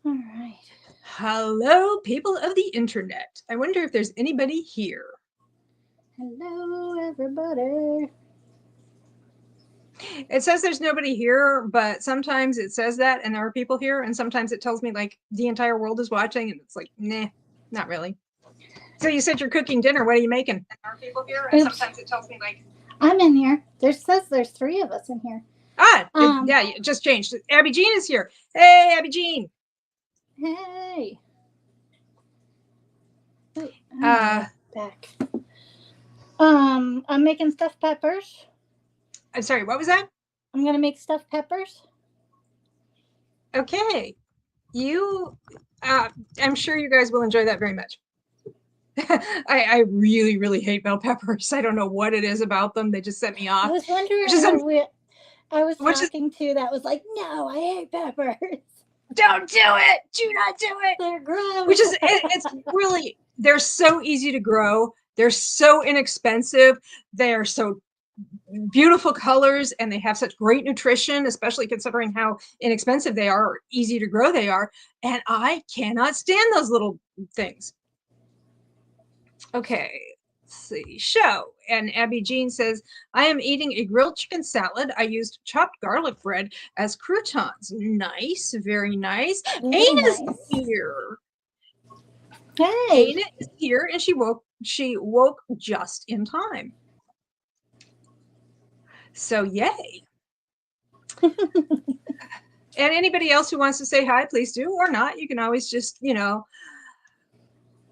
All right. Hello, people of the internet. I wonder if there's anybody here. Hello, everybody. It says there's nobody here, but sometimes it says that and there are people here, and sometimes it tells me like the entire world is watching, and it's like, nah, not really. So you said you're cooking dinner. What are you making? And there are people here, and sometimes it tells me like, I'm in here. Says there's 3 of us in here. yeah, it just changed. Abby Jean is here. Hey, Abby Jean. Hey. Ooh, back. I'm making stuffed peppers. I'm sorry, what was that? I'm gonna make stuffed peppers. Okay. I'm sure you guys will enjoy that very much. I really, really hate bell peppers. I don't know what it is about them. They just set me off. I was wondering who I was talking to that was like, no, I hate peppers. Don't do it. Do not do it. They're gross. It's really, they're so easy to grow. They're so inexpensive. They are so beautiful colors, and they have such great nutrition, especially considering how inexpensive they are, or easy to grow they are. And I cannot stand those little things. Okay, let's see. Show. And Abby Jean says, I am eating a grilled chicken salad. I used chopped garlic bread as croutons. Nice, very nice. Ana's here. Hey. Ana is here, and she woke just in time. So yay. And anybody else who wants to say hi, please do, or not. You can always just,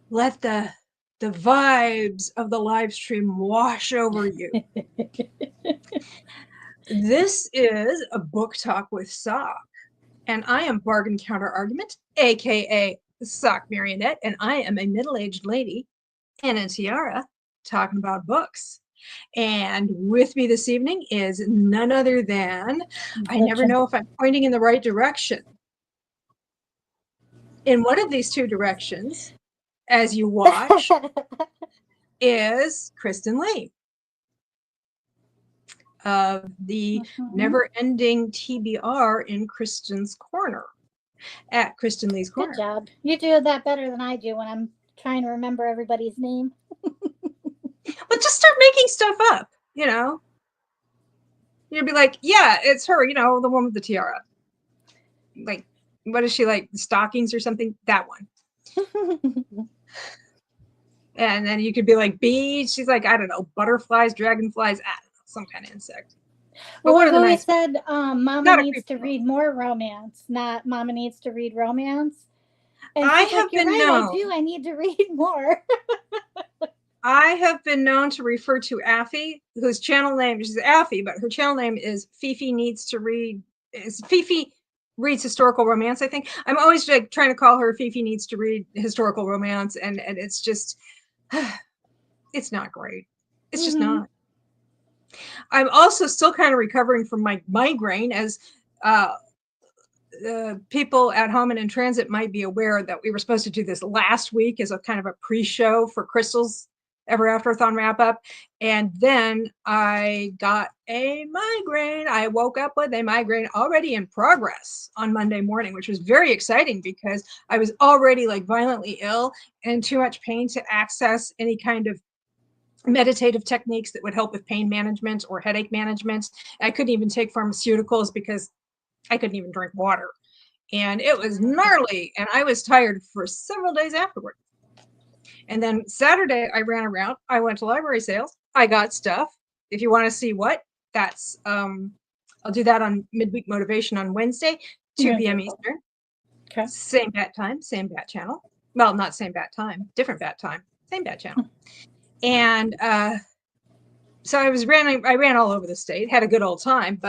let the vibes of the live stream wash over you. This is a book talk with Sock, and I am Bargain Counter Argument, aka Sock Marionette, and I am a middle-aged lady in a tiara talking about books. And with me this evening is none other than, I never know if I'm pointing in the right direction. In one of these 2 directions, as you watch, is Kristin Leigh of the never-ending TBR in Kristin's Corner at Kristin Leigh's Corner. Good job. You do that better than I do when I'm trying to remember everybody's name. But just start making stuff up, You'd be like, yeah, it's her, the one with the tiara. Like, what is she like? Stockings or something? That one. And then you could be like, bees. She's like, I don't know, butterflies, dragonflies, I don't know, some kind of insect. Well, I've always said Mama needs to read more romance, not Mama needs to read romance. And I have been known. I do. I need to read more. I have been known to refer to Affy, whose channel name is Affy, but her channel name is Fifi Needs to Read. Fifi Reads Historical Romance, I think. I'm always like trying to call her Fifi Needs to Read Historical Romance, and it's just, it's not great. It's just not. I'm also still kind of recovering from my migraine, as people at home and in transit might be aware that we were supposed to do this last week as a kind of a pre-show for Crystal's Ever Afterathon wrap up. And then I got a migraine. I woke up with a migraine already in progress on Monday morning, which was very exciting because I was already like violently ill and in too much pain to access any kind of meditative techniques that would help with pain management or headache management. I couldn't even take pharmaceuticals because I couldn't even drink water. And it was gnarly, and I was tired for several days afterward. And then Saturday, I ran around. I went to library sales. I got stuff. If you want to see what, that's, I'll do that on Midweek Motivation on Wednesday, 2 p.m. Eastern. Okay. Same bat time, same bat channel. Well, not same bat time, different bat time, same bat channel. And so I ran all over the state, had a good old time,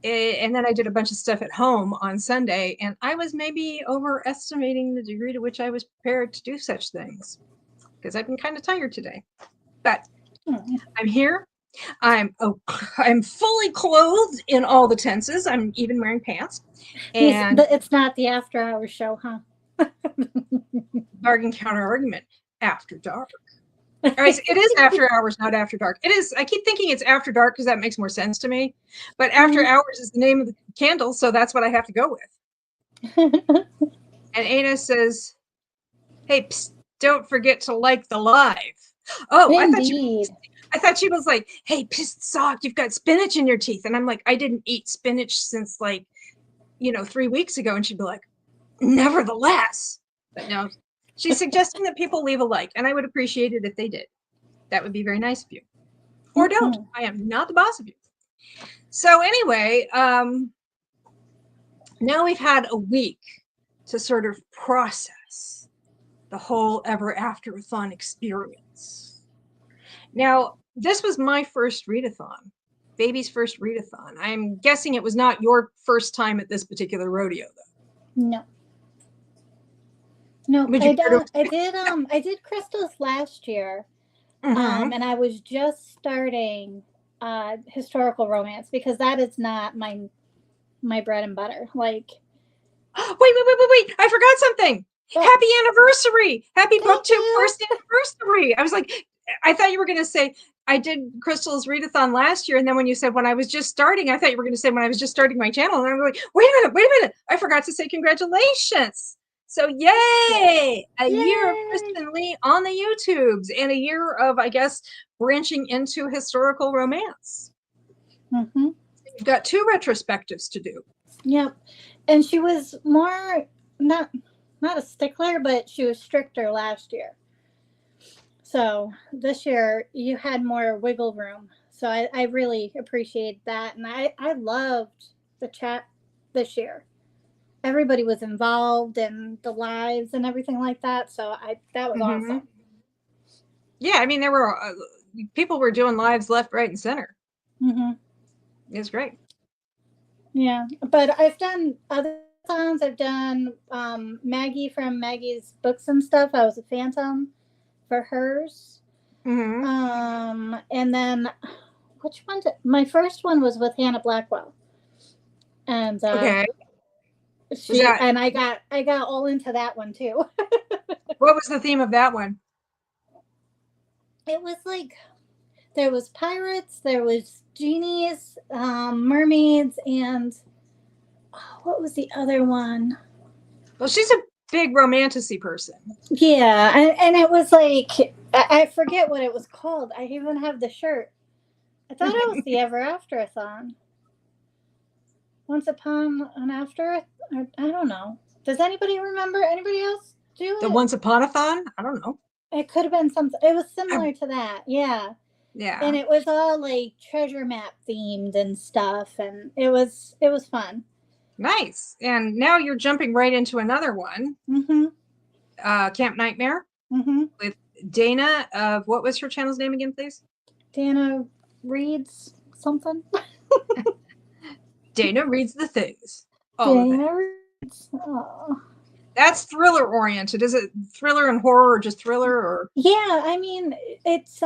and then I did a bunch of stuff at home on Sunday, and I was maybe overestimating the degree to which I was prepared to do such things, because I've been kind of tired today. But I'm here. I'm fully clothed in all the tenses. I'm even wearing pants. And it's not the after hours show, huh? Bargain Counter Argument after dark. All right, so it is after hours, not after dark. It is. I keep thinking it's after dark because that makes more sense to me. But after hours is the name of the candle, so that's what I have to go with. And Ana says, hey, psst, don't forget to like the live. Oh, Indeed. I thought she was like, hey, pissed sock, you've got spinach in your teeth. And I'm like, I didn't eat spinach since 3 weeks ago. And she'd be like, nevertheless. But no, she's suggesting that people leave a like, and I would appreciate it if they did. That would be very nice of you. Or don't. I am not the boss of you. So anyway, now we've had a week to sort of process the whole Ever Afterathon experience. Now, this was my first readathon, baby's first readathon. I'm guessing it was not your first time at this particular rodeo, though. No, I did Crystal's last year, and I was just starting historical romance because that is not my bread and butter. Like, wait! I forgot something. Happy anniversary! Happy BookTube first anniversary! I was like, I thought you were going to say I did Crystal's readathon last year, and then when you said when I was just starting, I thought you were going to say when I was just starting my channel, and I'm like, wait a minute! I forgot to say congratulations. So yay! A year of Kristin Leigh on the YouTubes and a year of, I guess, branching into historical romance. You've got 2 retrospectives to do. Yep. And she was more, not a stickler, but she was stricter last year. So this year you had more wiggle room. So I really appreciate that. And I loved the chat this year. Everybody was involved in the lives and everything like that. So that was awesome. Yeah, I mean, there were people were doing lives left, right, and center. It was great. Yeah, but I've done other songs. I've done Maggie from Maggie's books and stuff. I was a phantom for hers. And then which one? My first one was with Hannah Blackwell. And okay. And I got all into that one too. What was the theme of that one? It was like there was pirates, there was genies, mermaids, and what was the other one? Well, she's a big romantasy person. Yeah, and it was like I forget what it was called. I even have the shirt. I thought it was the Ever Afterathon. Once Upon an After, I don't know. Does anybody remember? Anybody else do the Once Upon a Thon? I don't know. It could have been something. It was similar to that. Yeah. Yeah. And it was all like treasure map themed and stuff, and it was fun. Nice. And now you're jumping right into another one. Camp Nightmare. With Dana of, what was her channel's name again, please? Dana reads something. Dana reads the things. Dana reads. Oh. That's thriller oriented. Is it thriller and horror, or just thriller? Or yeah, I mean, it's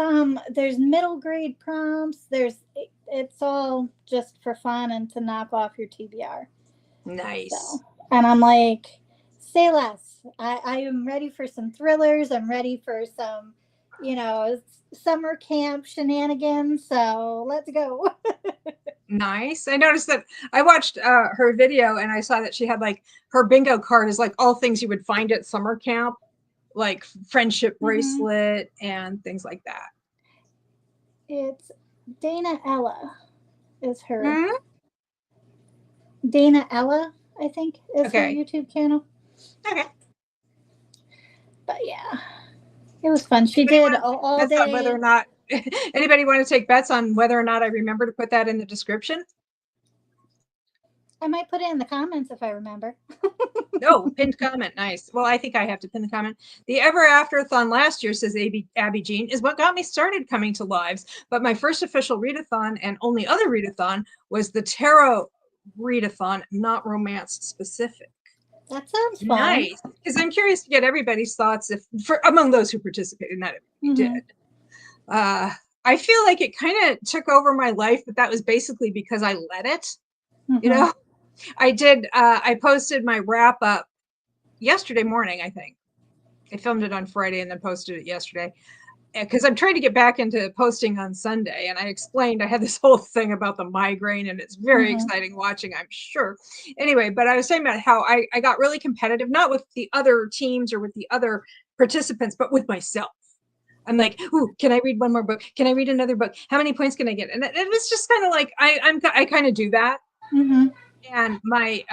there's middle grade prompts. It's all just for fun and to knock off your TBR. Nice. So, and I'm like, say less. I am ready for some thrillers. I'm ready for some, summer camp shenanigans. So let's go. Nice. I noticed that I watched her video and I saw that she had like her bingo card is like all things you would find at summer camp, like friendship bracelet and things like that. It's Dana Ella is her. Dana Ella, I think, is her YouTube channel. Okay. But yeah, it was fun. She did all day. On whether or not anybody want to take bets on whether or not I remember to put that in the description? I might put it in the comments if I remember. No, pinned comment. Nice. Well, I think I have to pin the comment. The Ever Afterathon last year, says Abby Jean, is what got me started coming to lives. But my first official readathon and only other readathon was the tarot readathon, not romance specific. That sounds fun. Nice. Because I'm curious to get everybody's thoughts among those who participated. Not everybody did. I feel like it kind of took over my life, but that was basically because I let it. I did. I posted my wrap up yesterday morning, I think. I filmed it on Friday and then posted it yesterday. because I'm trying to get back into posting on Sunday, and I explained I had this whole thing about the migraine, and it's very exciting watching, I'm sure. Anyway, but I was talking about how I got really competitive, not with the other teams or with the other participants, but with myself. I'm like, ooh, can I read one more book? Can I read another book? How many points can I get? And it was just kind of like I kind of do that. Mm-hmm. And my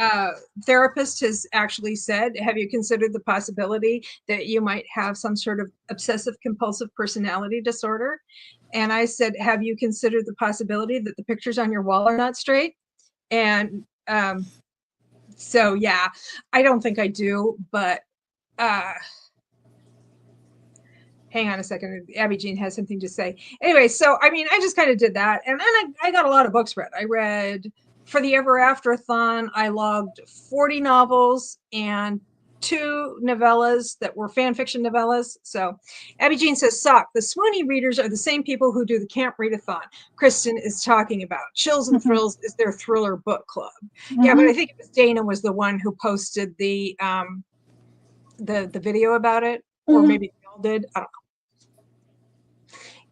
therapist has actually said, have you considered the possibility that you might have some sort of obsessive compulsive personality disorder? And I said, have you considered the possibility that the pictures on your wall are not straight? And so, yeah, I don't think I do, but hang on a second. Abby Jean has something to say. Anyway, so, I mean, I just kind of did that. And then I got a lot of books read. I read, for the Ever Afterathon, I logged 40 novels and 2 novellas that were fan fiction novellas. So Abby Jean says, Sock, the swoony readers are the same people who do the Camp Readathon Kristin is talking about. Chills and Thrills is their thriller book club. Yeah, but I think it was Dana was the one who posted the video about it, or maybe they all did. I don't know.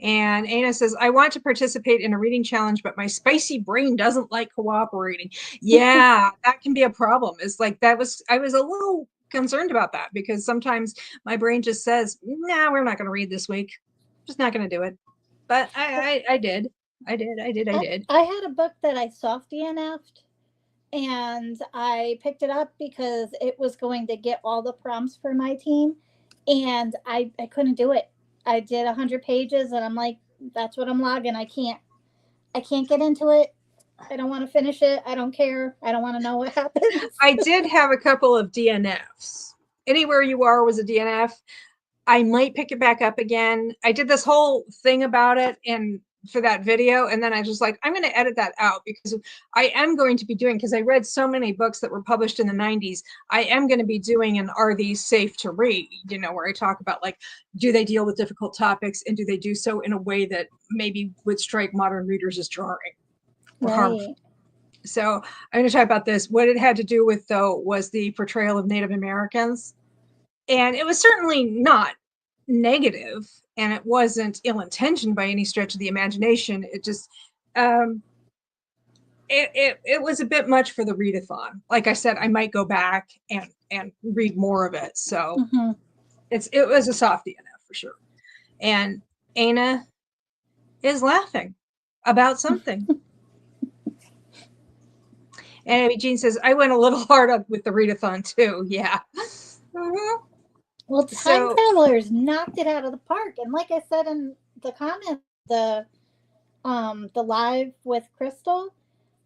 And Ana says, I want to participate in a reading challenge, but my spicy brain doesn't like cooperating. Yeah, that can be a problem. It's like I was a little concerned about that, because sometimes my brain just says, nah, we're not going to read this week. Just not going to do it. But I did. I did. I had a book that I soft DNF'd, and I picked it up because it was going to get all the prompts for my team, and I couldn't do it. I did 100 pages, and I'm like, that's what I'm logging. I can't get into it. I don't want to finish it. I don't care. I don't want to know what happens. I did have a couple of DNFs. Anywhere You Are was a DNF. I might pick it back up again. I did this whole thing about it and for that video, and then I was like, I'm going to edit that out, because I am going to be doing, because I read so many books that were published in the 90s, I am going to be doing an Are These Safe to Read, where I talk about, like, do they deal with difficult topics, and do they do so in a way that maybe would strike modern readers as jarring or harmful. So I'm going to talk about this. What it had to do with, though, was the portrayal of Native Americans. And it was certainly not negative, and it wasn't ill-intentioned by any stretch of the imagination. It just, it was a bit much for the readathon. Like I said, I might go back and read more of it. So it was a soft DNF for sure. And Ana is laughing about something. And Abby Jean says, I went a little hard up with the readathon too. Yeah. Well, Time Travelers knocked it out of the park. And like I said in the comments, the live with Crystal,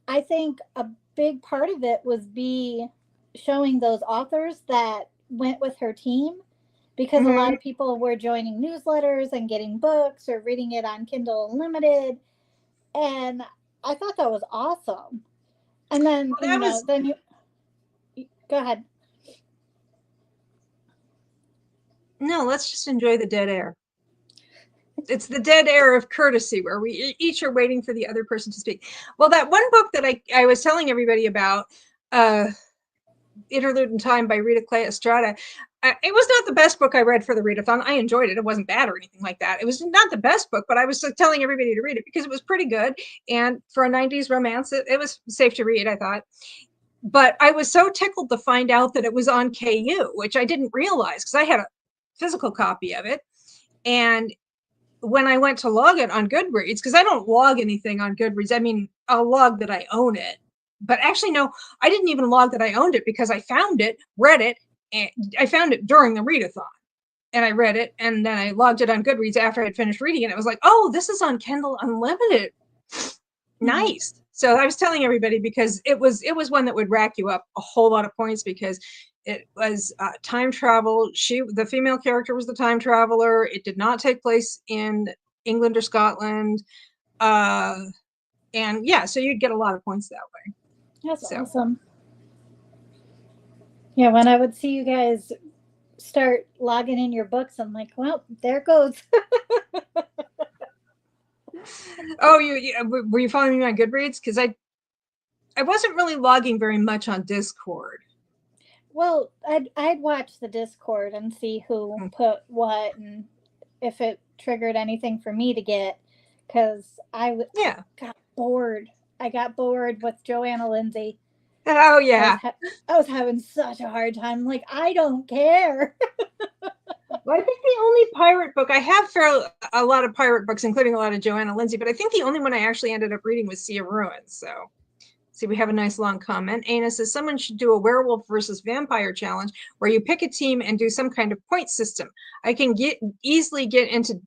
I think a big part of it was showing those authors that went with her team, because a lot of people were joining newsletters and getting books or reading it on Kindle Unlimited. And I thought that was awesome. And then, then you go ahead. No, let's just enjoy the dead air. It's the dead air of courtesy, where we each are waiting for the other person to speak. Well, that one book that I was telling everybody about, Interlude in Time by Rita Clay Estrada, it was not the best book I read for the readathon. I enjoyed it. It wasn't bad or anything like that. It was not the best book, but I was telling everybody to read it because it was pretty good. And for a 90s romance, it was safe to read, I thought. But I was so tickled to find out that it was on KU, which I didn't realize, because I had a physical copy of it. And when I went to log it on Goodreads, because I don't log anything on Goodreads. I mean, I'll log that I own it. But actually, no, I didn't even log that I owned it, because I found it, read it, and I found it during the readathon. And I read it, and then I logged it on Goodreads after I had finished reading it. It was like, oh, this is on Kindle Unlimited. Nice. So I was telling everybody, because it was one that would rack you up a whole lot of points, because it was time travel. The female character was the time traveler. It did not take place in England or Scotland. And yeah, so you'd get a lot of points that way. That's awesome. Yeah, when I would see you guys start logging in your books, I'm like, well, there goes. Oh, were you following me on Goodreads? Because I wasn't really logging very much on Discord. Well, I'd watch the Discord and see who put what, and if it triggered anything for me to get, because Yeah. got bored. I got bored with Joanna Lindsay. Oh yeah. I was having such a hard time. Like, I don't care. Well, I think the only pirate book I have a lot of pirate books, including a lot of Joanna Lindsay, but I think the only one I actually ended up reading was Sea of Ruins. So, see, we have a nice long comment. Ana says someone should do a werewolf versus vampire challenge where you pick a team and do some kind of point system. I can easily get into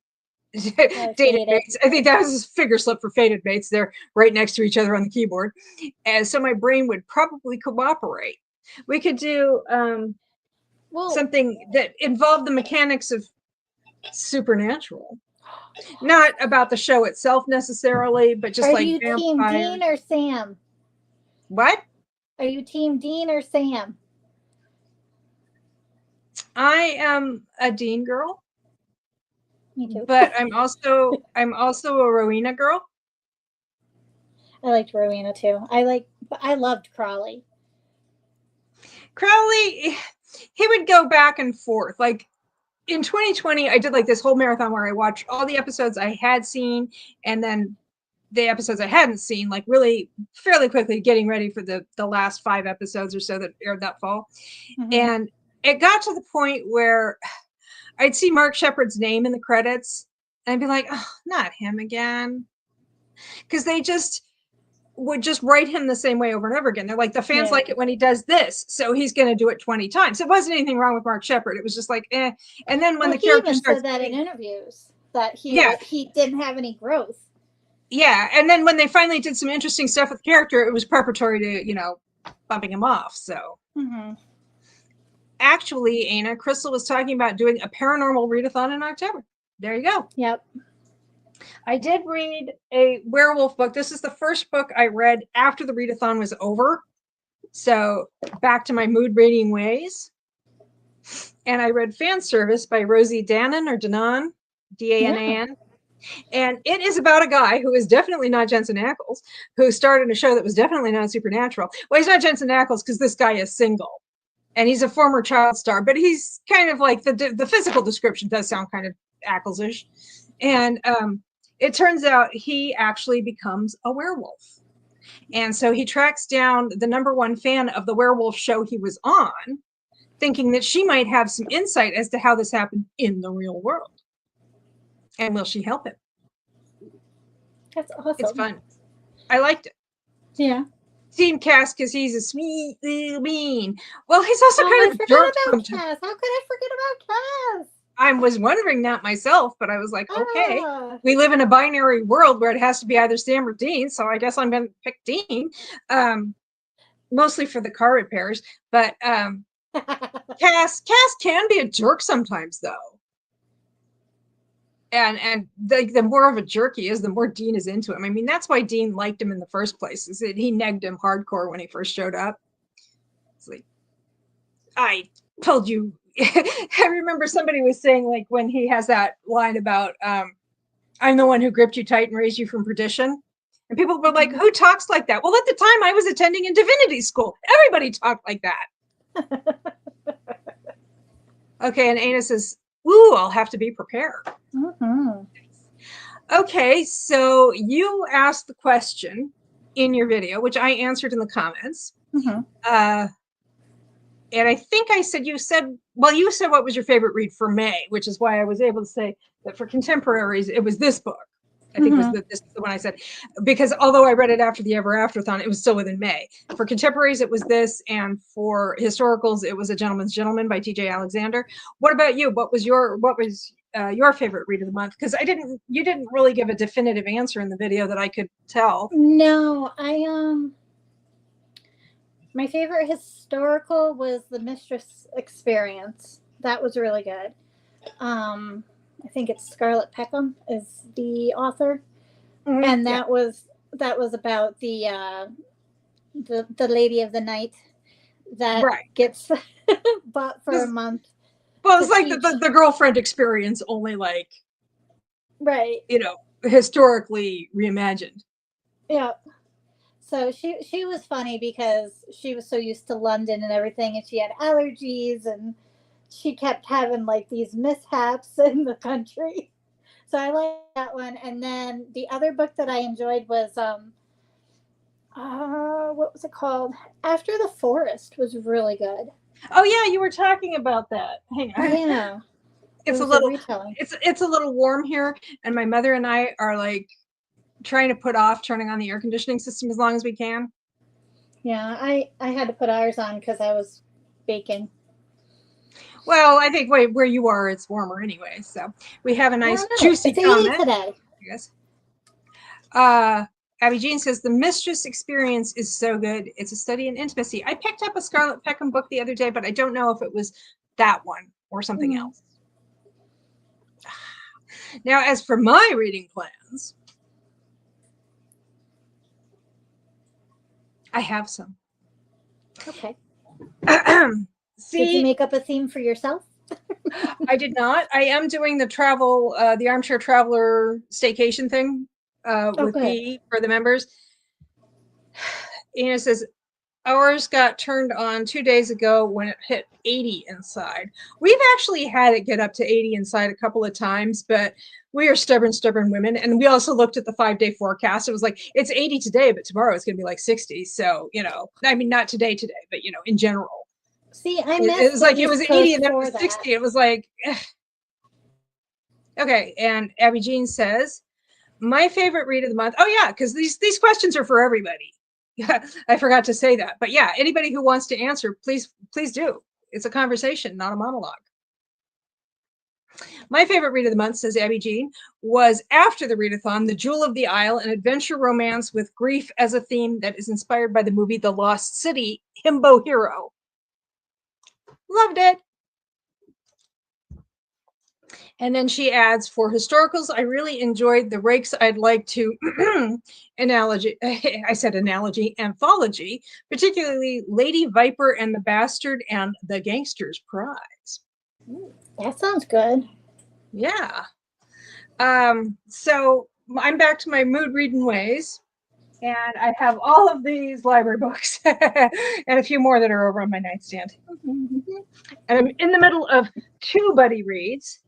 dated mates. I think that was a figure slip for fated mates. They're right next to each other on the keyboard, and so my brain would probably cooperate. We could do something that involved the mechanics of supernatural, not about the show itself necessarily, but just like you team Dean or Sam? What? Are you team Dean or Sam? I am a Dean girl. Me too. But I'm also a Rowena girl. I liked Rowena too. I loved Crawley. Crowley, he would go back and forth. Like in 2020, I did like this whole marathon where I watched all the episodes I had seen and then the episodes I hadn't seen, like really fairly quickly getting ready for the last 5 episodes or so that aired that fall. Mm-hmm. And it got to the point where I'd see Mark Shepard's name in the credits and I'd be like, oh, not him again. Because they would just write him the same way over and over again. They're like, the fans like it when he does this, so he's going to do it 20 times. It wasn't anything wrong with Mark Shepard. It was just like, eh. And then when the character starts, said that in interviews that he didn't have any growth. Yeah, and then when they finally did some interesting stuff with the character, it was preparatory to bumping him off. So. Mm-hmm. Actually, Ana, Crystal was talking about doing a paranormal readathon in October. There you go. Yep. I did read a werewolf book. This is the first book I read after the readathon was over. So back to my mood reading ways. And I read Fan Service by Rosie Danan or Danan, D-A-N-A-N. And it is about a guy who is definitely not Jensen Ackles, who started a show that was definitely not supernatural. Well, he's not Jensen Ackles because this guy is single. And he's a former child star, but he's kind of like the physical description does sound kind of Ackles-ish. And it turns out he actually becomes a werewolf. And so he tracks down the #1 fan of the werewolf show he was on, thinking that she might have some insight as to how this happened in the real world. And will she help him? That's awesome. It's fun. I liked it. Yeah. Team Cass because he's a sweet little bean. Well, he's also kind of a jerk. How could I forget about Cass? I was wondering that myself, but I was like, okay, we live in a binary world where it has to be either Sam or Dean, so I guess I'm going to pick Dean, mostly for the car repairs. But Cass can be a jerk sometimes, though. And the more of a jerk he is, the more Dean is into him. I mean, that's why Dean liked him in the first place, is that he negged him hardcore when he first showed up. It's like, I told you. I remember somebody was saying, like, when he has that line about, I'm the one who gripped you tight and raised you from perdition. And people were like, who talks like that? Well, at the time I was attending in divinity school. Everybody talked like that. Okay, and Ana says, ooh, I'll have to be prepared. Mm-hmm. Okay, so you asked the question in your video, which I answered in the comments. Mm-hmm. And I think you said what was your favorite read for May, which is why I was able to say that for contemporaries, it was this book. I think this is the one I said, because although I read it after the Ever Afterathon, it was still within May. For contemporaries, it was this, and for historicals, it was A Gentleman's Gentleman by T.J. Alexander. What about you? What was your favorite read of the month? Because you didn't really give a definitive answer in the video that I could tell. No, my favorite historical was The Mistress Experience. That was really good. I think it's Scarlett Peckham is the author, and that was about the Lady of the Night that gets bought for a month. Well, it's like the girlfriend experience, only like historically reimagined. Yeah. So she was funny because she was so used to London and everything, and she had allergies, and she kept having like these mishaps in the country. So I like that one. And then the other book that I enjoyed was what was it called? After the Forest was really good. Oh yeah, you were talking about that. Hang on. Yeah. It's a was little retelling. it's a little warm here, and my mother and I are like trying to put off turning on the air conditioning system as long as we can. Yeah, I had to put ours on because I was baking. Well, I think where you are, it's warmer anyway. So we have a nice juicy It's 80 comment. today. I guess. Abby Jean says the Mistress experience is so good. It's a study in intimacy. I picked up a Scarlett Peckham book the other day, but I don't know if it was that one or something else. Now, as for my reading plans, I have some. Okay. See, did you make up a theme for yourself? I did not. I am doing the travel, the Armchair Traveler staycation thing with me for the members. Anna says, ours got turned on 2 days ago when it hit 80 inside. We've actually had it get up to 80 inside a couple of times, but we are stubborn women. And we also looked at the 5-day forecast. It was like, it's 80 today, but tomorrow it's going to be like 60. So, I mean, not today, but, in general. See, I missed it was like, it was 80 and then it was 60. It was like, okay. And Abby Jean says, my favorite read of the month. Oh yeah, because these questions are for everybody. Yeah, I forgot to say that. But yeah, anybody who wants to answer, please do. It's a conversation, not a monologue. My favorite read of the month, says Abby Jean, was After the Readathon, The Jewel of the Isle, an adventure romance with grief as a theme that is inspired by the movie The Lost City, Himbo Hero. Loved it. And then she adds, for historicals, I really enjoyed the rakes I'd like to anthology, particularly Lady Viper and the Bastard and the Gangster's Prize. That sounds good. Yeah. So I'm back to my mood reading ways. And I have all of these library books and a few more that are over on my nightstand. And I'm in the middle of 2 buddy reads.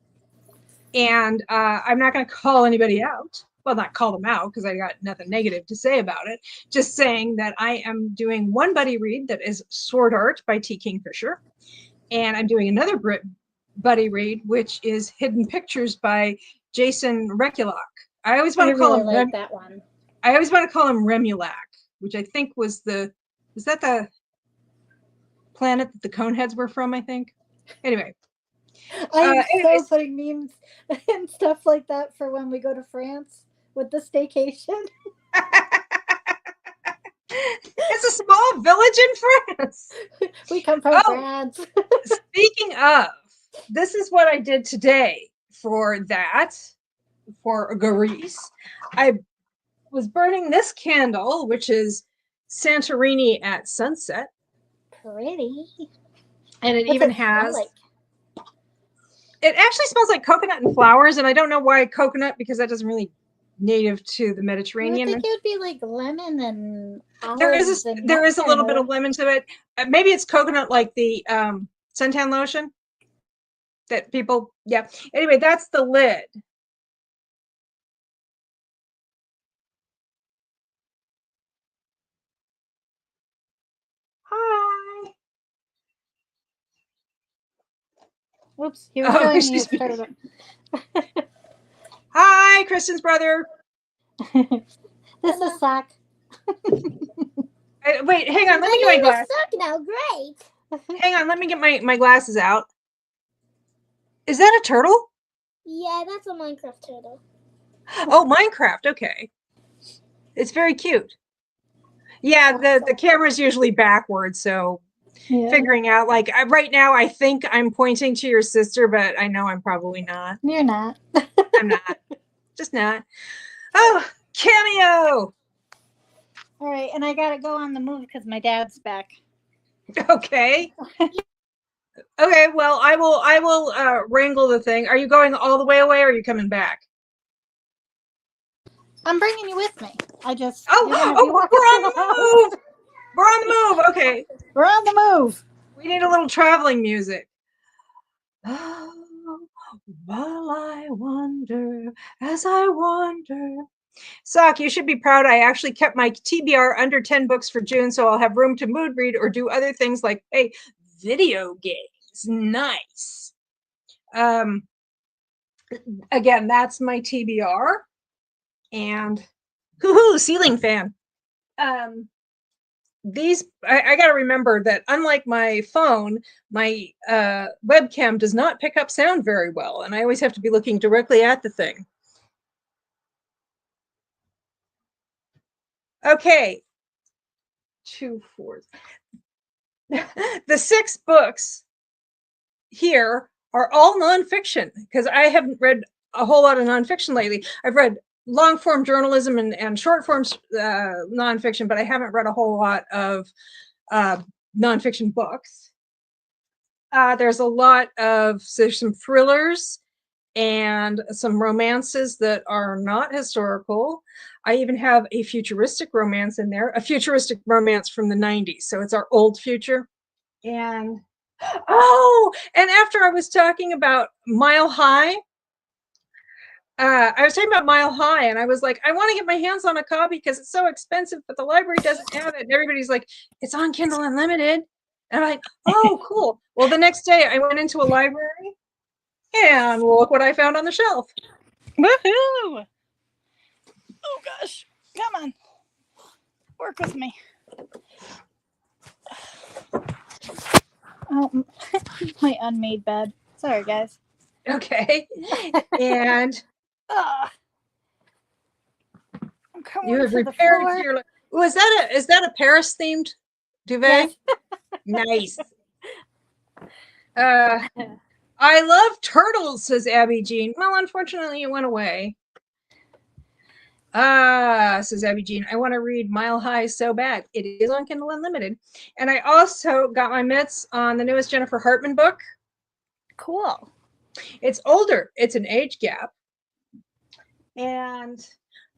And I'm not going to call anybody out. Well, not call them out because I got nothing negative to say about it. Just saying that I am doing one buddy read that is Sword Art by T. Kingfisher. And I'm doing another buddy read, which is Hidden Pictures by Jason Rekulak. I always want to call him like that one. I always want to call him Remulac, which I think was that the planet that the Coneheads were from, I think. Anyway. I'm so putting memes and stuff like that for when we go to France with the staycation. It's a small village in France. We come from France. Speaking of, this is what I did today for Garise. I was burning this candle, which is Santorini at sunset. Pretty. And it even has... It actually smells like coconut and flowers, and I don't know why coconut, because that doesn't really native to the Mediterranean. I think it would be like lemon and there is a little bit of lemon to it. Maybe it's coconut, like the suntan lotion that people. Yeah. Anyway, that's the lid. Hi. Whoops, he was showing me his turtle. Hi, Kristin's brother. This is Sock. Wait, hang on. Let me get my glasses. Sock now, great. Hang on, let me get my glasses out. Is that a turtle? Yeah, that's a Minecraft turtle. Oh, Minecraft. Okay. It's very cute. Yeah, the camera's usually backwards, so figuring out, like, right now I think I'm pointing to your sister, but I know I'm probably not. You're not. I'm not. Just not. Oh, cameo. All right, and I gotta go on the move because my dad's back. Okay. Okay, well, I will wrangle the thing. Are you going all the way away, or are you coming back? I'm bringing you with me. I just... we're on the move! We're on the move! Okay. We're on the move! We need a little traveling music. While I wonder, as I wonder. Sock, you should be proud. I actually kept my TBR under 10 books for June, so I'll have room to mood read or do other things like play video games. Nice. Again, that's my TBR. And hoo-hoo, ceiling fan. These I got to remember that unlike my phone, my webcam does not pick up sound very well, and I always have to be looking directly at the thing. Okay, 2/4. The 6 books here are all nonfiction because I haven't read a whole lot of nonfiction lately. I've read long form journalism and short form nonfiction, but I haven't read a whole lot of nonfiction books. There's a lot of, there's some thrillers and some romances that are not historical. I even have a futuristic romance in there, a futuristic romance from the 90s. So it's our old future. And and after I was talking about Mile High, I was talking about Mile High, and I was like, I want to get my hands on a copy because it's so expensive, but the library doesn't have it. And everybody's like, it's on Kindle Unlimited. And I'm like, oh, cool. Well, the next day I went into a library and look what I found on the shelf. Woohoo! Oh gosh, come on, work with me. Oh, my unmade bed. Sorry, guys. Okay. And you have repaired your. Oh, is that a Paris themed duvet? Yes. Nice. I love turtles, says Abby Jean. Well, unfortunately, it went away. Says Abby Jean, I want to read Mile High so bad. It is on Kindle Unlimited. And I also got my mitts on the newest Jennifer Hartman book. Cool. It's older. It's an age gap. And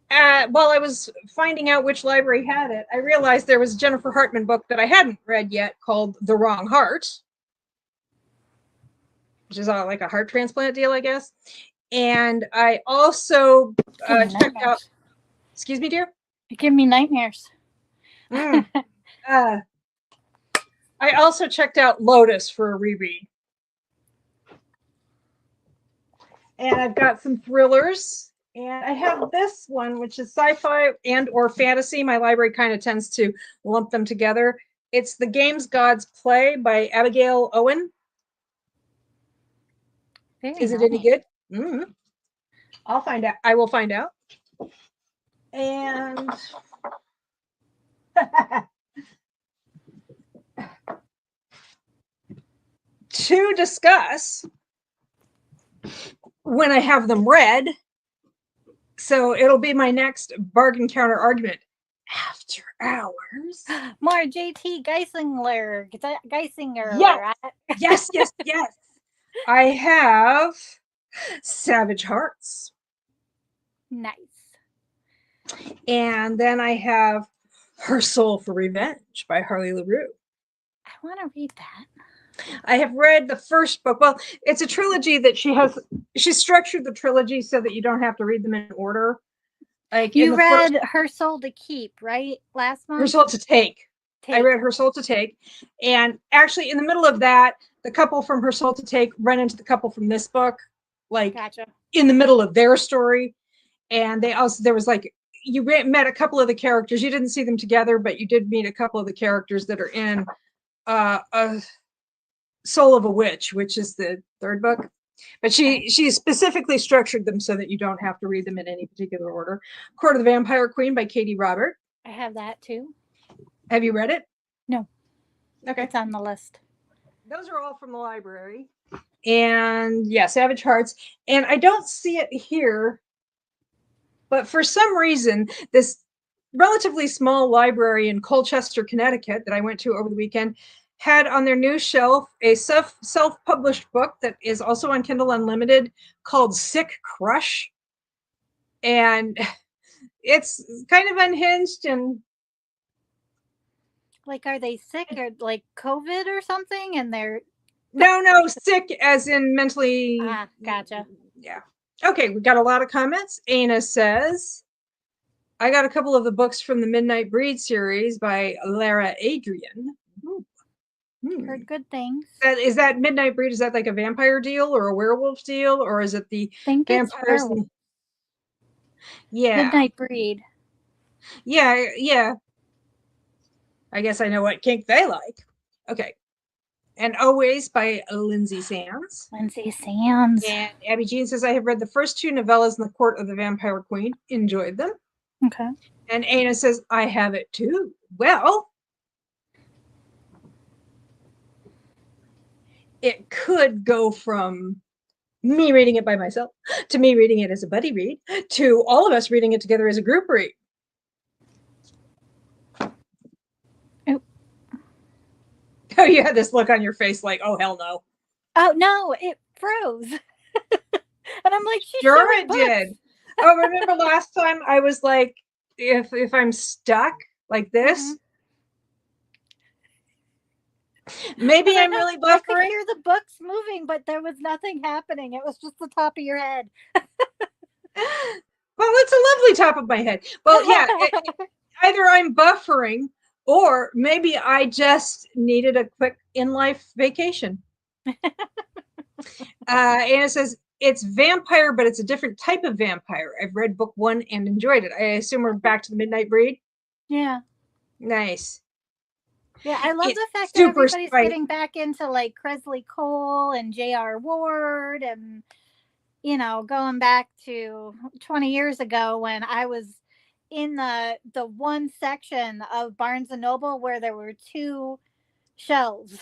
while I was finding out which library had it, I realized there was a Jennifer Hartman book that I hadn't read yet called The Wrong Heart, which is like a heart transplant deal, I guess. And I also checked out. Excuse me, dear? You give me nightmares. I also checked out Lotus for a reread. And I've got some thrillers. And I have this one, which is sci-fi and or fantasy. My library kind of tends to lump them together. It's The Games Gods Play by Abigail Owen. Is it any good? Mm-hmm. I'll find out. I will find out. And to discuss when I have them read. So it'll be my next bargain counter argument. After Hours. More JT Geisinger. Yeah. Yes. I have Savage Hearts. Nice. And then I have Her Soul for Revenge by Harley LaRue. I want to read that. I have read the first book. Well, it's a trilogy that she structured the trilogy so that you don't have to read them in order. Like you read Her Soul to Keep, right? Last month? Her Soul to Take. I read Her Soul to Take. And actually in the middle of that, the couple from Her Soul to Take run into the couple from this book, like gotcha. In the middle of their story. And there was like, you met a couple of the characters. You didn't see them together, but you did meet a couple of the characters that are in a Soul of a Witch, which is the third book. But she specifically structured them so that you don't have to read them in any particular order. Court of the Vampire Queen by Katie Robert. I have that too. Have you read it? No. Okay. It's on the list. Those are all from the library. And yeah, Savage Hearts. And I don't see it here, but for some reason, this relatively small library in Colchester, Connecticut that I went to over the weekend had on their new shelf a self-published book that is also on Kindle Unlimited called Sick Crush. And it's kind of unhinged and like, are they sick or like COVID or something? And they're No, sick as in mentally. Ah, gotcha. Yeah. Okay, we got a lot of comments. Ana says, I got a couple of the books from the Midnight Breed series by Lara Adrian. Heard good things. Is that Midnight Breed? Is that like a vampire deal or a werewolf deal? Or is it the Think it's vampires? werewolf. Yeah. Midnight Breed. Yeah. I guess I know what kink they like. Okay. And Always by Lindsay Sands. Lindsay Sands. And Abby Jean says, I have read the first 2 novellas in the Court of the Vampire Queen. Enjoyed them. Okay. And Ana says, I have it too. Well, it could go from me reading it by myself to me reading it as a buddy read to all of us reading it together as a group read. Oh, you had this look on your face like, oh, hell no. Oh, no, it froze. And I'm like, sure it did. Oh, remember last time I was like, if I'm stuck like this, maybe I'm really buffering. I could hear the books moving, but there was nothing happening. It was just the top of your head. Well, it's a lovely top of my head. Well, yeah, either I'm buffering or maybe I just needed a quick in-life vacation. Ana says, it's vampire, but it's a different type of vampire. I've read book 1 and enjoyed it. I assume we're back to the Midnight Breed? Yeah. Nice. Yeah, I love the fact that everybody's getting back into like Cresley Cole and J.R. Ward and, you know, going back to 20 years ago when I was in the one section of Barnes and Noble where there were 2 shelves.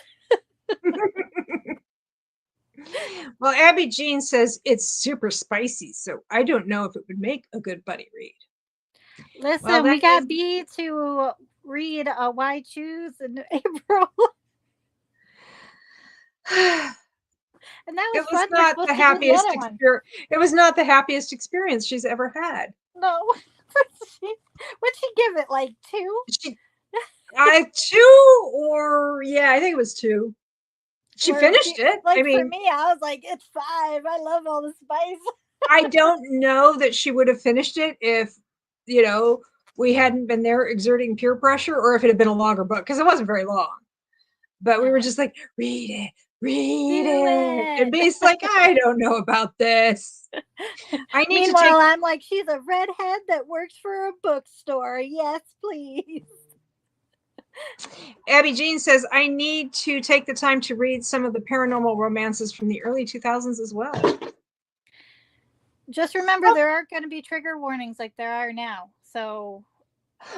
Well, Abby Jean says it's super spicy, so I don't know if it would make a good buddy read. Listen, we got B to read Why Choose in April. And that was fun. Not the happiest experience. It was not the happiest experience she's ever had. No. Would she give it like 2? 2 or I think it was 2. She finished it. Like, I mean, for me, I was like, it's 5. I love all the spice. I don't know that she would have finished it if, we hadn't been there exerting peer pressure or if it had been a longer book, because it wasn't very long. But we were just like, read it. And B's like, I don't know about this. Meanwhile, I'm like, she's a redhead that works for a bookstore. Yes, please. Abby Jean says, I need to take the time to read some of the paranormal romances from the early 2000s as well. Just remember, there are going to be trigger warnings like there are now. So,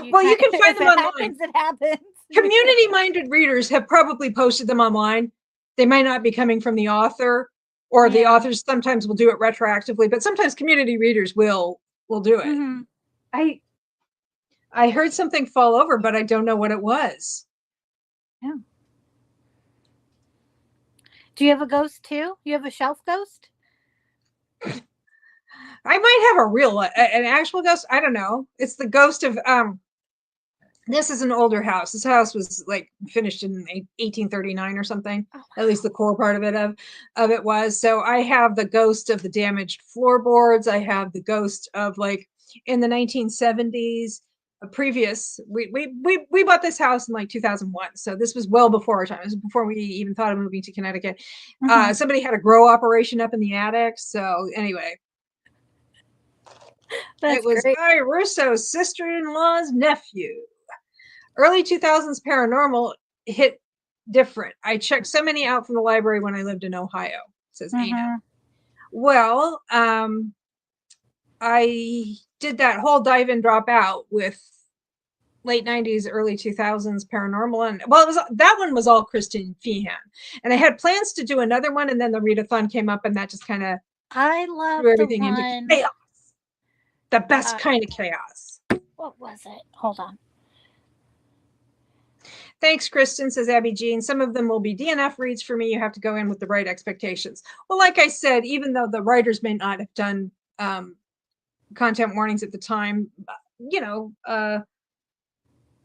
you can find them online. It happens. Community-minded readers have probably posted them online. They might not be coming from the author, or the authors sometimes will do it retroactively, but sometimes community readers will do it. Mm-hmm. I heard something fall over, but I don't know what it was. Yeah. Do you have a ghost too? You have a shelf ghost? I might have an actual ghost. I don't know. It's the ghost of, this is an older house. This house was like finished in 1839 or something. Oh, wow. At least the core part of it was. So I have the ghost of the damaged floorboards. I have the ghost of like in the 1970s. We bought this house in like 2001, so this was well before our time. This was before we even thought of moving to Connecticut. Somebody had a grow operation up in the attic, so anyway, it was great. Guy Russo's sister-in-law's nephew. Early 2000s paranormal hit different. I checked so many out from the library when I lived in Ohio, says Ana. Well, I did that whole dive in drop out with late 90s, early 2000s paranormal. And that one was all Kristin Feehan. And I had plans to do another one. And then the readathon came up and that just kind of threw everything into chaos. The best kind of chaos. What was it? Hold on. Thanks, Kristin, says Abby Jean. Some of them will be DNF reads for me. You have to go in with the right expectations. Well, like I said, even though the writers may not have done content warnings at the time,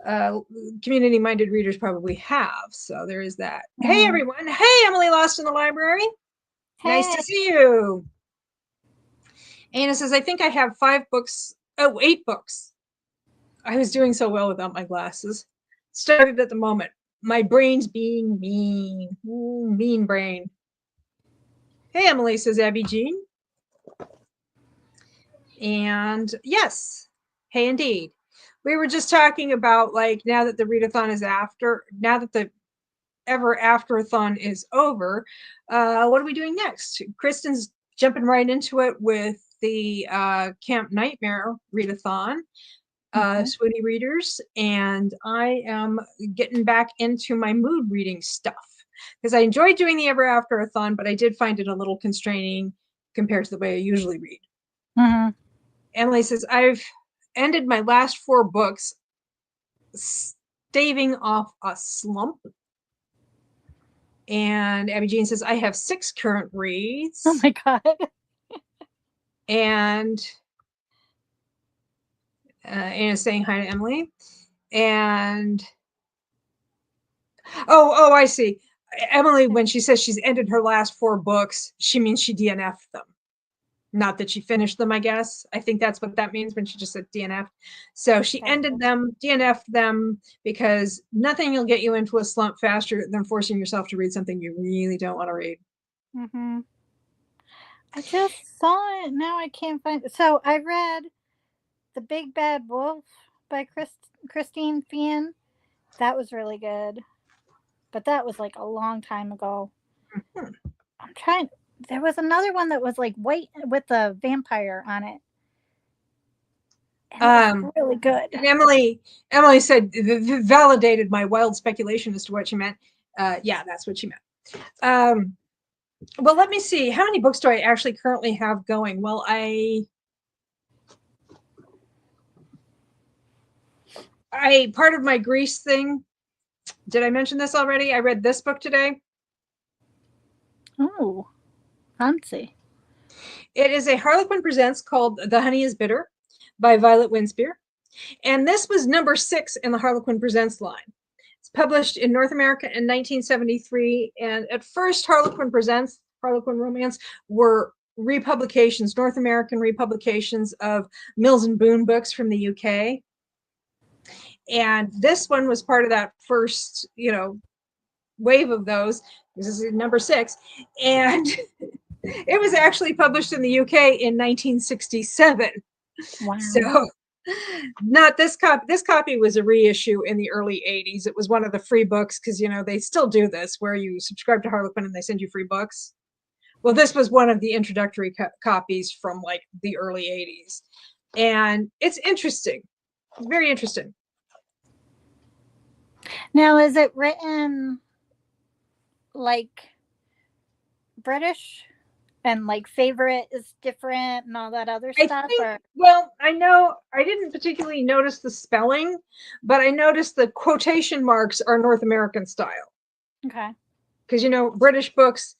community-minded readers probably have. So there is that. Mm-hmm. Hey, everyone. Hey, Emily Lost in the Library. Nice to Hey. see you. Anna says, I think I have 8 books. I was doing so well without my glasses. Started at the moment. My brain's being mean. Ooh, mean brain. Hey, Emily, says Abby Jean. And yes, hey, indeed. We were just talking about, like, now that the readathon is now that the Ever Afterathon is over, what are we doing next? Kristin's jumping right into it with the Camp Nightmare readathon, Swooty readers, and I am getting back into my mood reading stuff because I enjoyed doing the Ever Afterathon, but I did find it a little constraining compared to the way I usually read. Mm-hmm. Emily says, I've ended my last 4 books staving off a slump. And Abby Jean says, I have 6 current reads. Oh my God. And Anna's saying hi to Emily. And oh, I see. Emily, when she says she's ended her last 4 books, she means she DNF'd them. Not that she finished them, I guess. I think that's what that means when she just said DNF'd. So she ended them, DNF'd them, because nothing will get you into a slump faster than forcing yourself to read something you really don't want to read. Mm-hmm. I just saw it. Now I can't find it. So I read The Big Bad Wolf by Christine Fien. That was really good. But that was like a long time ago. Mm-hmm. I'm trying. There was another one that was like white with a vampire on it. And it was really good. And Emily said, validated my wild speculation as to what she meant. Yeah, that's what she meant. Well, let me see. How many books do I actually currently have going? Well, part of my Grease thing. Did I mention this already? I read this book today. Oh, fancy. It is a Harlequin Presents called The Honey is Bitter by Violet Winspear. And this was number 6 in the Harlequin Presents line. It's published in North America in 1973. And at first, Harlequin Presents, Harlequin Romance, were republications, North American republications of Mills and Boon books from the UK. And this one was part of that first, wave of those. This is number 6. And it was actually published in the UK in 1967. Wow. So not this copy. This copy was a reissue in the early 80s. It was one of the free books because, they still do this where you subscribe to Harlequin and they send you free books. Well, this was one of the introductory copies from like the early 80s. And it's interesting. Very interesting. Now, is it written like British and like favorite is different and all that other stuff? Well, I know I didn't particularly notice the spelling, but I noticed the quotation marks are North American style. Okay. Because, British books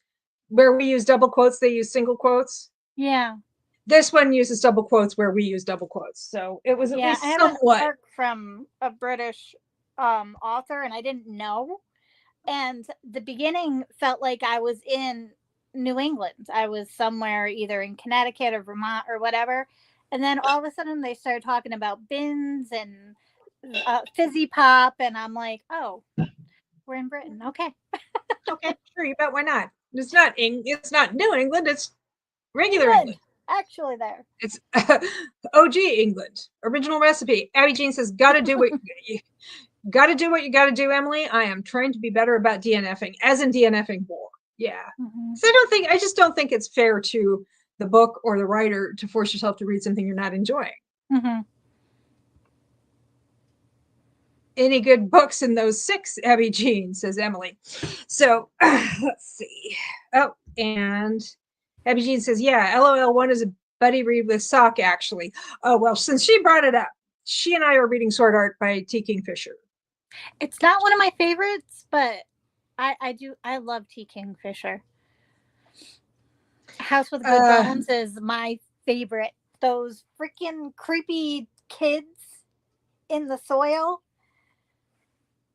where we use double quotes, they use single quotes. Yeah. This one uses double quotes where we use double quotes. So it was at least somewhat. I have a from a British author and I didn't know. And the beginning felt like I was in New England. I was somewhere either in Connecticut or Vermont or whatever. And then all of a sudden they started talking about bins and fizzy pop. And I'm like, oh, we're in Britain. Okay. Okay, sure. You bet. Why not? It's not New England. It's regular England. Actually there. It's OG England. Original recipe. Abby Jean says, gotta do what you gotta do, Emily. I am trying to be better about DNFing, as in DNFing more. Yeah. Mm-hmm. So I just don't think it's fair to the book or the writer to force yourself to read something you're not enjoying. Mm-hmm. Any good books in those 6, Abby Jean, says Emily. So let's see. Oh, and Abby Jean says, yeah, LOL1 is a buddy read with Sock, actually. Oh, well, since she brought it up, she and I are reading Sword Art by T. Kingfisher. It's not one of my favorites, but I love T. Kingfisher. House with Good Bones is my favorite. Those freaking creepy kids in the soil.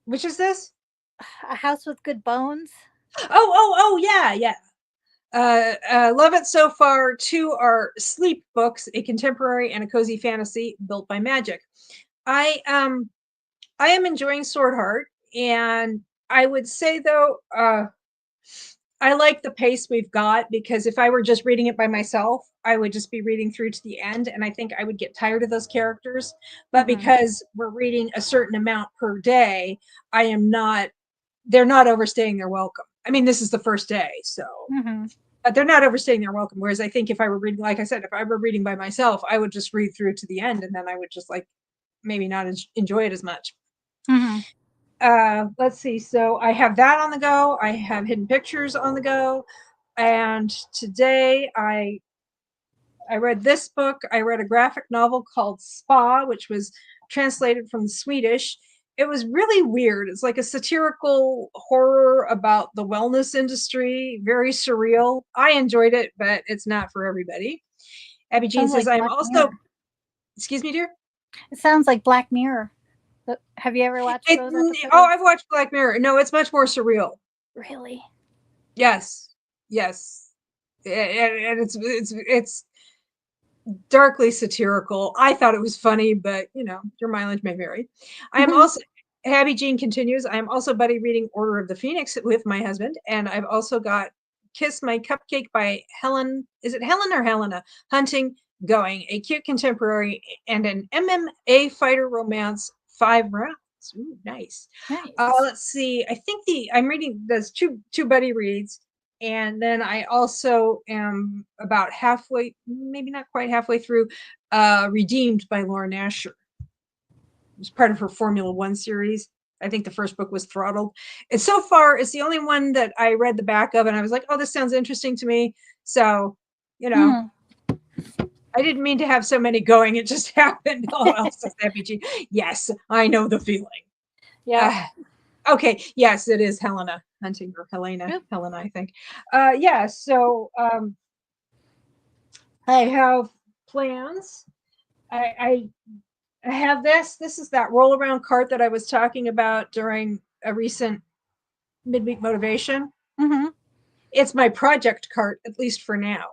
Which is this? A House with Good Bones. Oh, yeah. Love it so far. 2 are sleep books, a contemporary and a cozy fantasy built by magic. I am enjoying Sword Heart, and I would say though, I like the pace we've got, because if I were just reading it by myself, I would just be reading through to the end, and I think I would get tired of those characters. But because we're reading a certain amount per day, I am not. They're not overstaying their welcome. I mean, this is the first day, so. But they're not overstaying their welcome. Whereas I think if I were reading, like I said, if I were reading by myself, I would just read through to the end, and then I would just like maybe not enjoy it as much. Let's see. So I have that on the go. I have Hidden Pictures on the go. And today I read this book. I read a graphic novel called Spa, which was translated from Swedish. It was really weird. It's like a satirical horror about the wellness industry, very surreal. I enjoyed it, but it's not for everybody. Abby Jean says, like I'm also, excuse me, dear? It sounds like Black Mirror. Have you ever watched those episodes? Oh, I've watched Black Mirror. No, it's much more surreal. Really? Yes. And it's darkly satirical. I thought it was funny, but your mileage may vary. I am also, Abby Jean continues, I am also buddy reading Order of the Phoenix with my husband, and I've also got Kiss My Cupcake by Helen. Is it Helen or Helena Hunting going? A cute contemporary and an MMA fighter romance, 5 rounds. Ooh, nice. Let's see. I think I'm reading those two buddy reads. And then I also am about halfway, maybe not quite halfway through, Redeemed by Laura Nasher. It was part of her Formula One series. I think the first book was Throttled. And so far, it's the only one that I read the back of, and I was like, oh, this sounds interesting to me. So, I didn't mean to have so many going. It just happened. Oh, Elsa's RPG. Yes, I know the feeling. Yeah. Okay. Yes, it is Helena Hunting, or Helena, I think. So I have plans. I have this. This is that roll around cart that I was talking about during a recent midweek motivation. It's my project cart, at least for now.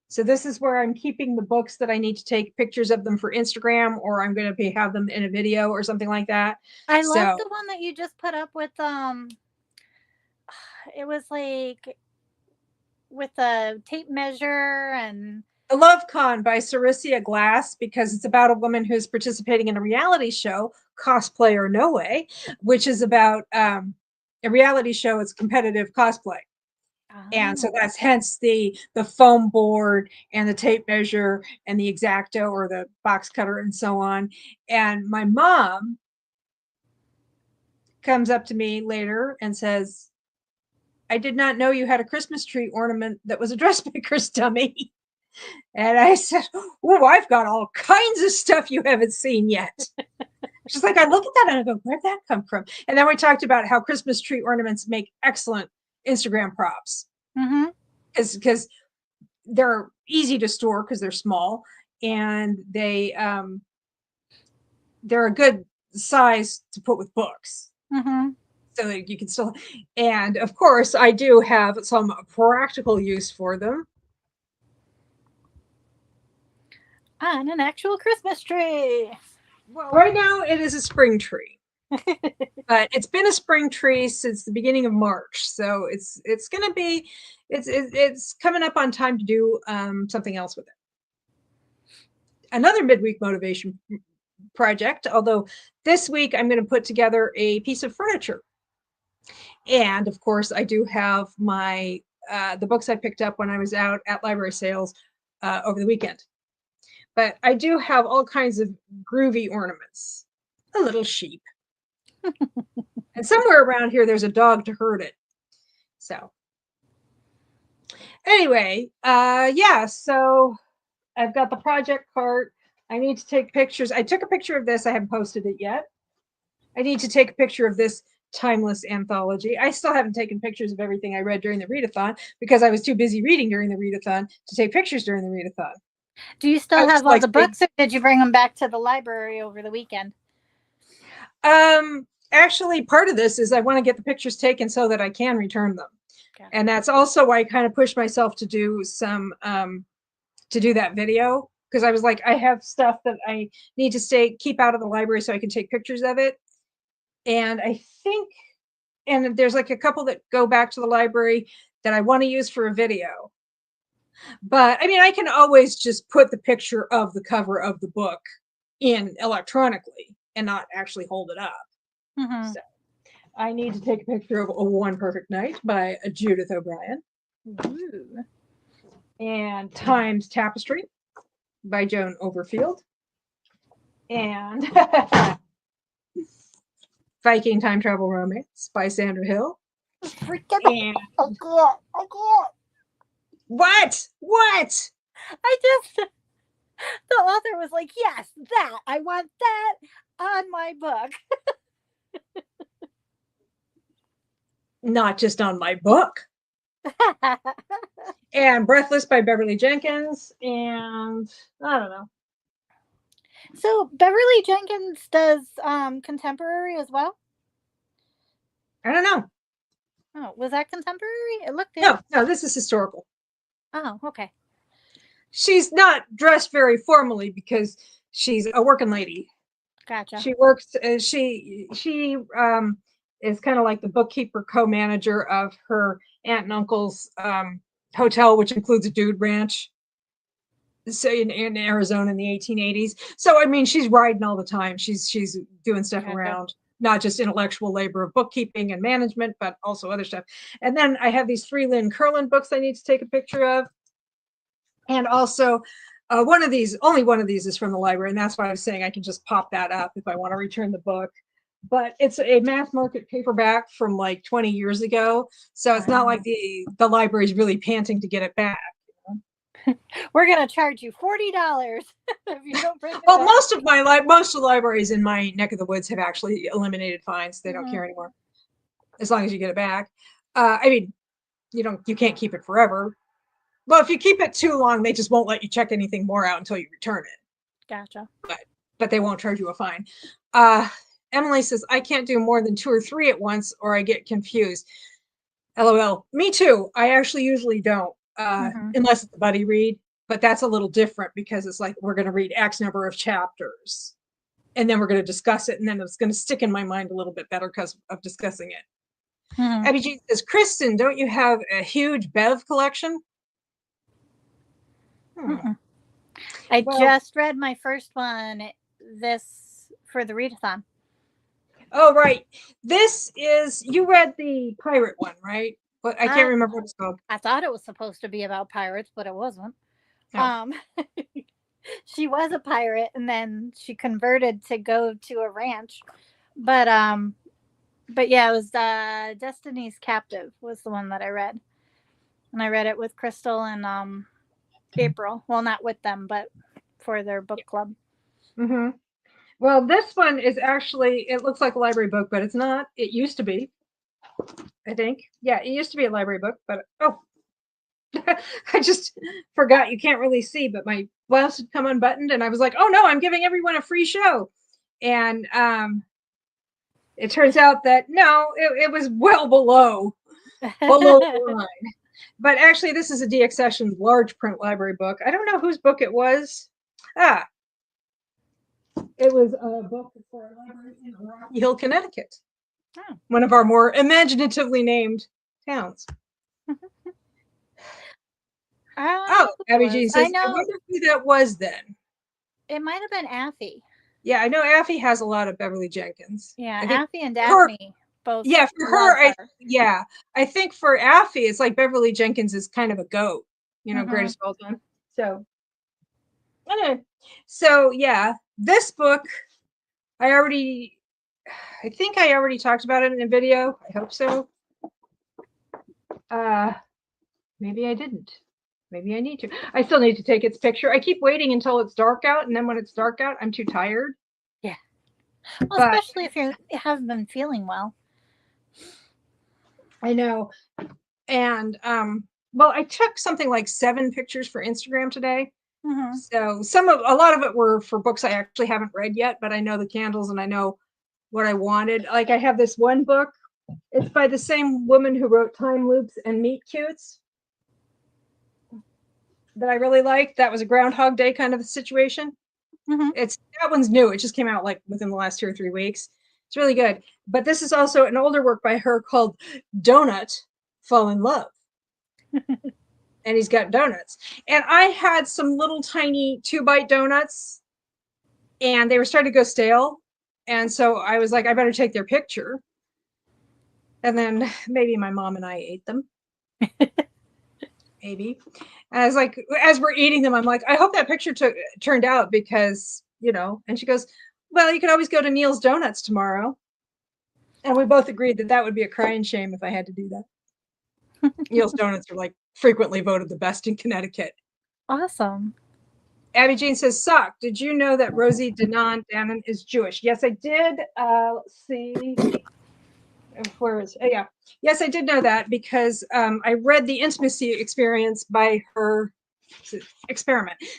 So this is where I'm keeping the books that I need to take pictures of them for Instagram, or I'm going to have them in a video or something like that. I love the one that you just put up with, it was like with a tape measure and The Love Con by Sarisia Glass, because it's about a woman who's participating in a reality show, Cosplay or No Way, which is about a reality show. It's competitive cosplay. And so that's hence the foam board and the tape measure and the X-Acto or the box cutter and so on. And my mom comes up to me later and says, I did not know you had a Christmas tree ornament that was a dressmaker's dummy. And I said, oh, I've got all kinds of stuff you haven't seen yet. She's like, I look at that and I go, where'd that come from? And then we talked about how Christmas tree ornaments make excellent Instagram props. Because they're easy to store because they're small, and they're a good size to put with books. So that you can still, and of course I do have some practical use for them. And an actual Christmas tree. Well, right now it is a spring tree. But it's been a spring tree since the beginning of March, so it's gonna be it's coming up on time to do something else with it. Another midweek motivation project, although this week I'm going to put together a piece of furniture, and of course I do have my the books I picked up when I was out at library sales over the weekend. But I do have all kinds of groovy ornaments. A little sheep. And somewhere around here, there's a dog to herd it. So anyway, so I've got the project cart. I need to take pictures. I took a picture of this. I haven't posted it yet. I need to take a picture of this timeless anthology. I still haven't taken pictures of everything I read during the readathon because I was too busy reading during the readathon to take pictures during the readathon. Do you still have all the books, or did you bring them back to the library over the weekend? actually, part of this is I want to get the pictures taken so that I can return them. Okay. And that's also why I kind of pushed myself to do some, to do that video. Because I was like, I have stuff that I need to keep out of the library so I can take pictures of it. And I think, and there's like a couple that go back to the library that I want to use for a video. But I mean, I can always just put the picture of the cover of the book in electronically and not actually hold it up. Mhm. So I need to take a picture of A One Perfect Night by Judith O'Brien. Ooh. And Time's Tapestry by Joan Overfield. And Viking Time Travel Romance by Sandra Hill. Forget And I can't. what? I just, the author was like, yes, that. I want that on my book. Not just on my book. And Breathless by Beverly Jenkins. And I don't know. So Beverly Jenkins does contemporary as well? I don't know. Oh, was that contemporary? It looked good. No, this is historical. Oh, okay. She's not dressed very formally because she's a working lady. Gotcha. She works. She is kind of like the bookkeeper, co-manager of her aunt and uncle's hotel, which includes a dude ranch. So in Arizona in the 1880s. So I mean, she's riding all the time. She's doing stuff Okay. around, not just intellectual labor of bookkeeping and management, but also other stuff. And then I have these 3 Lynn Curlin books I need to take a picture of. And also only one of these is from the library. And that's why I was saying I can just pop that up if I want to return the book. But it's a mass market paperback from like 20 years ago. So it's not like the library's really panting to get it back. We're gonna charge you $40 if you don't print it Well, back. most of the libraries in my neck of the woods have actually eliminated fines. They don't care anymore, as long as you get it back. I mean, you can't keep it forever. Well, if you keep it too long, they just won't let you check anything more out until you return it. Gotcha. But they won't charge you a fine. Emily says, I can't do more than 2 or 3 at once or I get confused. LOL. Me too. I actually usually don't, unless it's a buddy read. But that's a little different because it's like we're going to read X number of chapters and then we're going to discuss it. And then it's going to stick in my mind a little bit better because of discussing it. Abby G says, Kristin, don't you have a huge Bev collection? I just read my first one for the readathon. Oh, right. You read the pirate one, right? But I can't remember what it's called. I thought it was supposed to be about pirates, but it wasn't. Oh. She was a pirate and then she converted to go to a ranch. But yeah, it was Destiny's Captive was the one that I read. And I read it with Crystal and April. Well, not with them, but for their book club. Well, this one is actually, it looks like a library book, but it's not. It used to be, I think. Yeah, it used to be a library book, but I just forgot. You can't really see, but my blouse had come unbuttoned and I was like, oh no, I'm giving everyone a free show. And it turns out that no, it was well below the line. But actually, this is a DX Sessions large print library book. I don't know whose book it was. It was a book for a library in Rocky Hill, Connecticut. One of our more imaginatively named towns. Abby G says, I wonder who that was then. It might have been Affy. Yeah, I know Affy has a lot of Beverly Jenkins. Yeah, Affy and Daphne both. Yeah, for her. I think for Affy, it's like Beverly Jenkins is kind of a goat, greatest of all time. So, anyway, yeah, this book, I think I already talked about it in a video. I hope so. Maybe I didn't. Maybe I need to. I still need to take its picture. I keep waiting until it's dark out, and then when it's dark out, I'm too tired. Yeah. Well, especially if you haven't been feeling well. I know. And well, I took something like 7 pictures for Instagram today. So a lot of it were for books I actually haven't read yet, but I know the candles and I know what I wanted. Like I have this one book. It's by the same woman who wrote Time Loops and Meet Cutes that I really liked. That was a Groundhog Day kind of a situation. That one's new. It just came out like within the last 2 or 3 weeks. It's really good. But this is also an older work by her called Donut Fall in Love. And he's got donuts. And I had some little tiny 2-bite donuts and they were starting to go stale. And so I was like, I better take their picture. And then maybe my mom and I ate them. Maybe. And I was like, as we're eating them, I'm like, I hope that picture turned out because, and she goes, well, you could always go to Neil's Donuts tomorrow. And we both agreed that that would be a crying shame if I had to do that. Neil's Donuts are like frequently voted the best in Connecticut. Awesome. Abby Jean says, Sock, did you know that Rosie Dannon is Jewish? Yes, I did. Let's see. Where is it? Yeah. Yes, I did know that because I read The Intimacy Experiment by her. The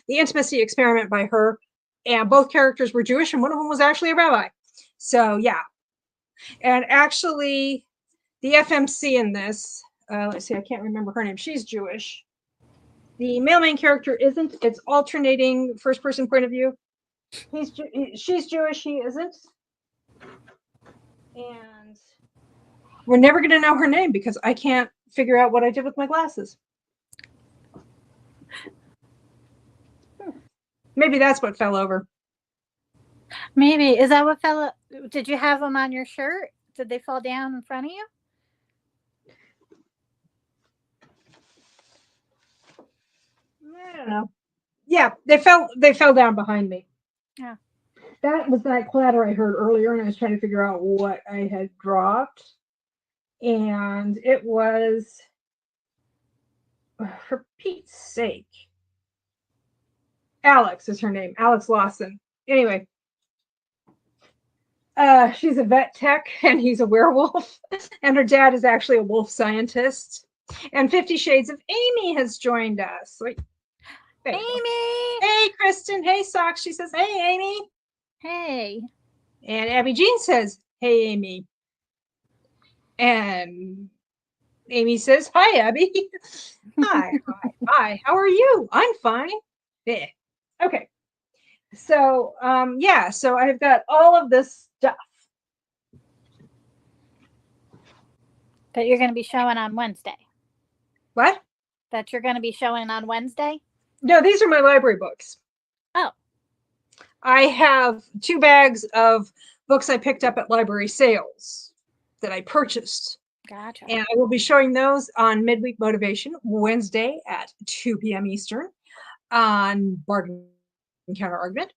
Intimacy Experiment by her. And both characters were Jewish and one of them was actually a rabbi. So, yeah. And actually, the FMC in this, let's see, I can't remember her name. She's Jewish. The male main character isn't. It's alternating first-person point of view. She's Jewish, he isn't. And we're never going to know her name because I can't figure out what I did with my glasses. Maybe that's what fell over. Maybe. Is that what fell? Did you have them on your shirt? Did they fall down in front of you? I don't know. Yeah, they fell down behind me. Yeah. That was that clatter I heard earlier, and I was trying to figure out what I had dropped. And it was, for Pete's sake, Alex is her name, Alex Lawson. Anyway, she's a vet tech, and he's a werewolf, and her dad is actually a wolf scientist. And 50 Shades of Amy has joined us. Wait, Amy! Hey, Kristin. Hey, Sock. She says, hey, Amy. Hey. And Abby Jean says, hey, Amy. And Amy says, hi, Abby. Hi. How are you? I'm fine. Yeah. Okay. So, so I've got all of this stuff. That you're going to be showing on Wednesday. What? That you're going to be showing on Wednesday? No, these are my library books. Oh. I have 2 bags of books I picked up at library sales that I purchased. Gotcha. And I will be showing those on Midweek Motivation Wednesday at 2 p.m. Eastern on Bargain Counter Argument.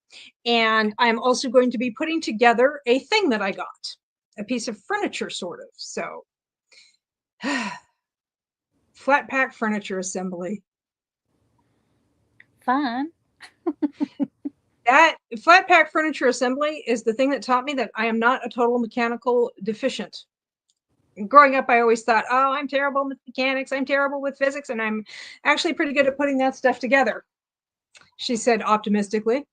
And I'm also going to be putting together a thing that I got, a piece of furniture, sort of. So, flat pack furniture assembly. Fun. That flat pack furniture assembly is the thing that taught me that I am not a total mechanical deficient. Growing up, I always thought, oh, I'm terrible with mechanics, I'm terrible with physics, and I'm actually pretty good at putting that stuff together, she said optimistically.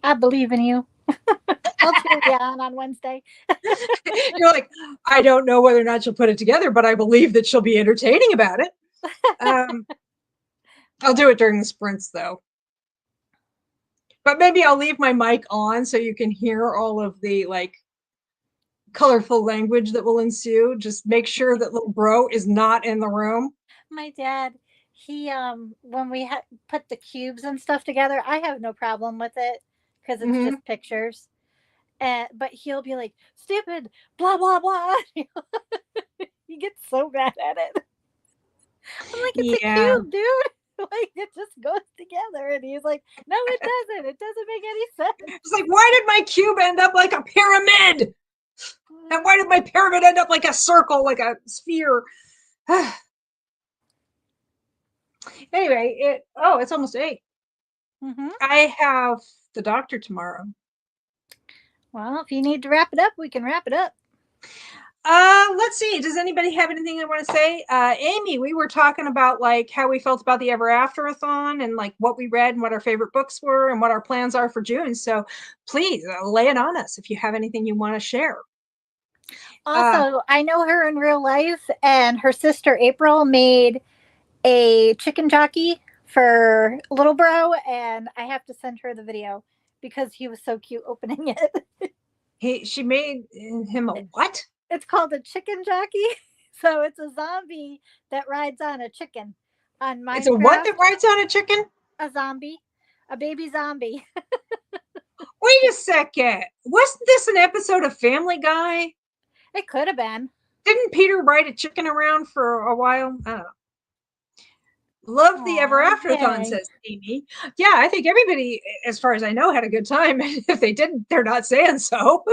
I believe in you. I'll cheer you on Wednesday. You're like, I don't know whether or not she'll put it together, but I believe that she'll be entertaining about it. I'll do it during the sprints, though. But maybe I'll leave my mic on so you can hear all of the, colorful language that will ensue. Just make sure that little bro is not in the room. My dad, he, when we put the cubes and stuff together, I have no problem with it because it's just pictures. But he'll be like, stupid, blah, blah, blah. He gets so mad at it. I'm like, it's a cube, dude. It just goes together. And he's like, no, it doesn't. It doesn't make any sense. It's like, why did my cube end up like a pyramid? And why did my pyramid end up like a circle, like a sphere? Anyway, it's almost 8. I have the doctor tomorrow. Well, if you need to wrap it up, we can wrap it up. Let's see. Does anybody have anything they want to say? Amy, we were talking about like how we felt about the Ever Afterathon and like what we read and what our favorite books were and what our plans are for June. So please lay it on us if you have anything you want to share. Also, I know her in real life, and her sister April made a chicken jockey for Little Bro, and I have to send her the video because he was so cute opening it. She made him a what? It's called a chicken jockey. So it's a zombie that rides on a chicken on Minecraft. It's a what that rides on a chicken? A zombie. A baby zombie. Wait a second. Wasn't this an episode of Family Guy? It could have been. Didn't Peter ride a chicken around for a while? I don't know. Love the Ever Afterathon, says Amy. Yeah, I think everybody, as far as I know, had a good time. If they didn't, they're not saying so.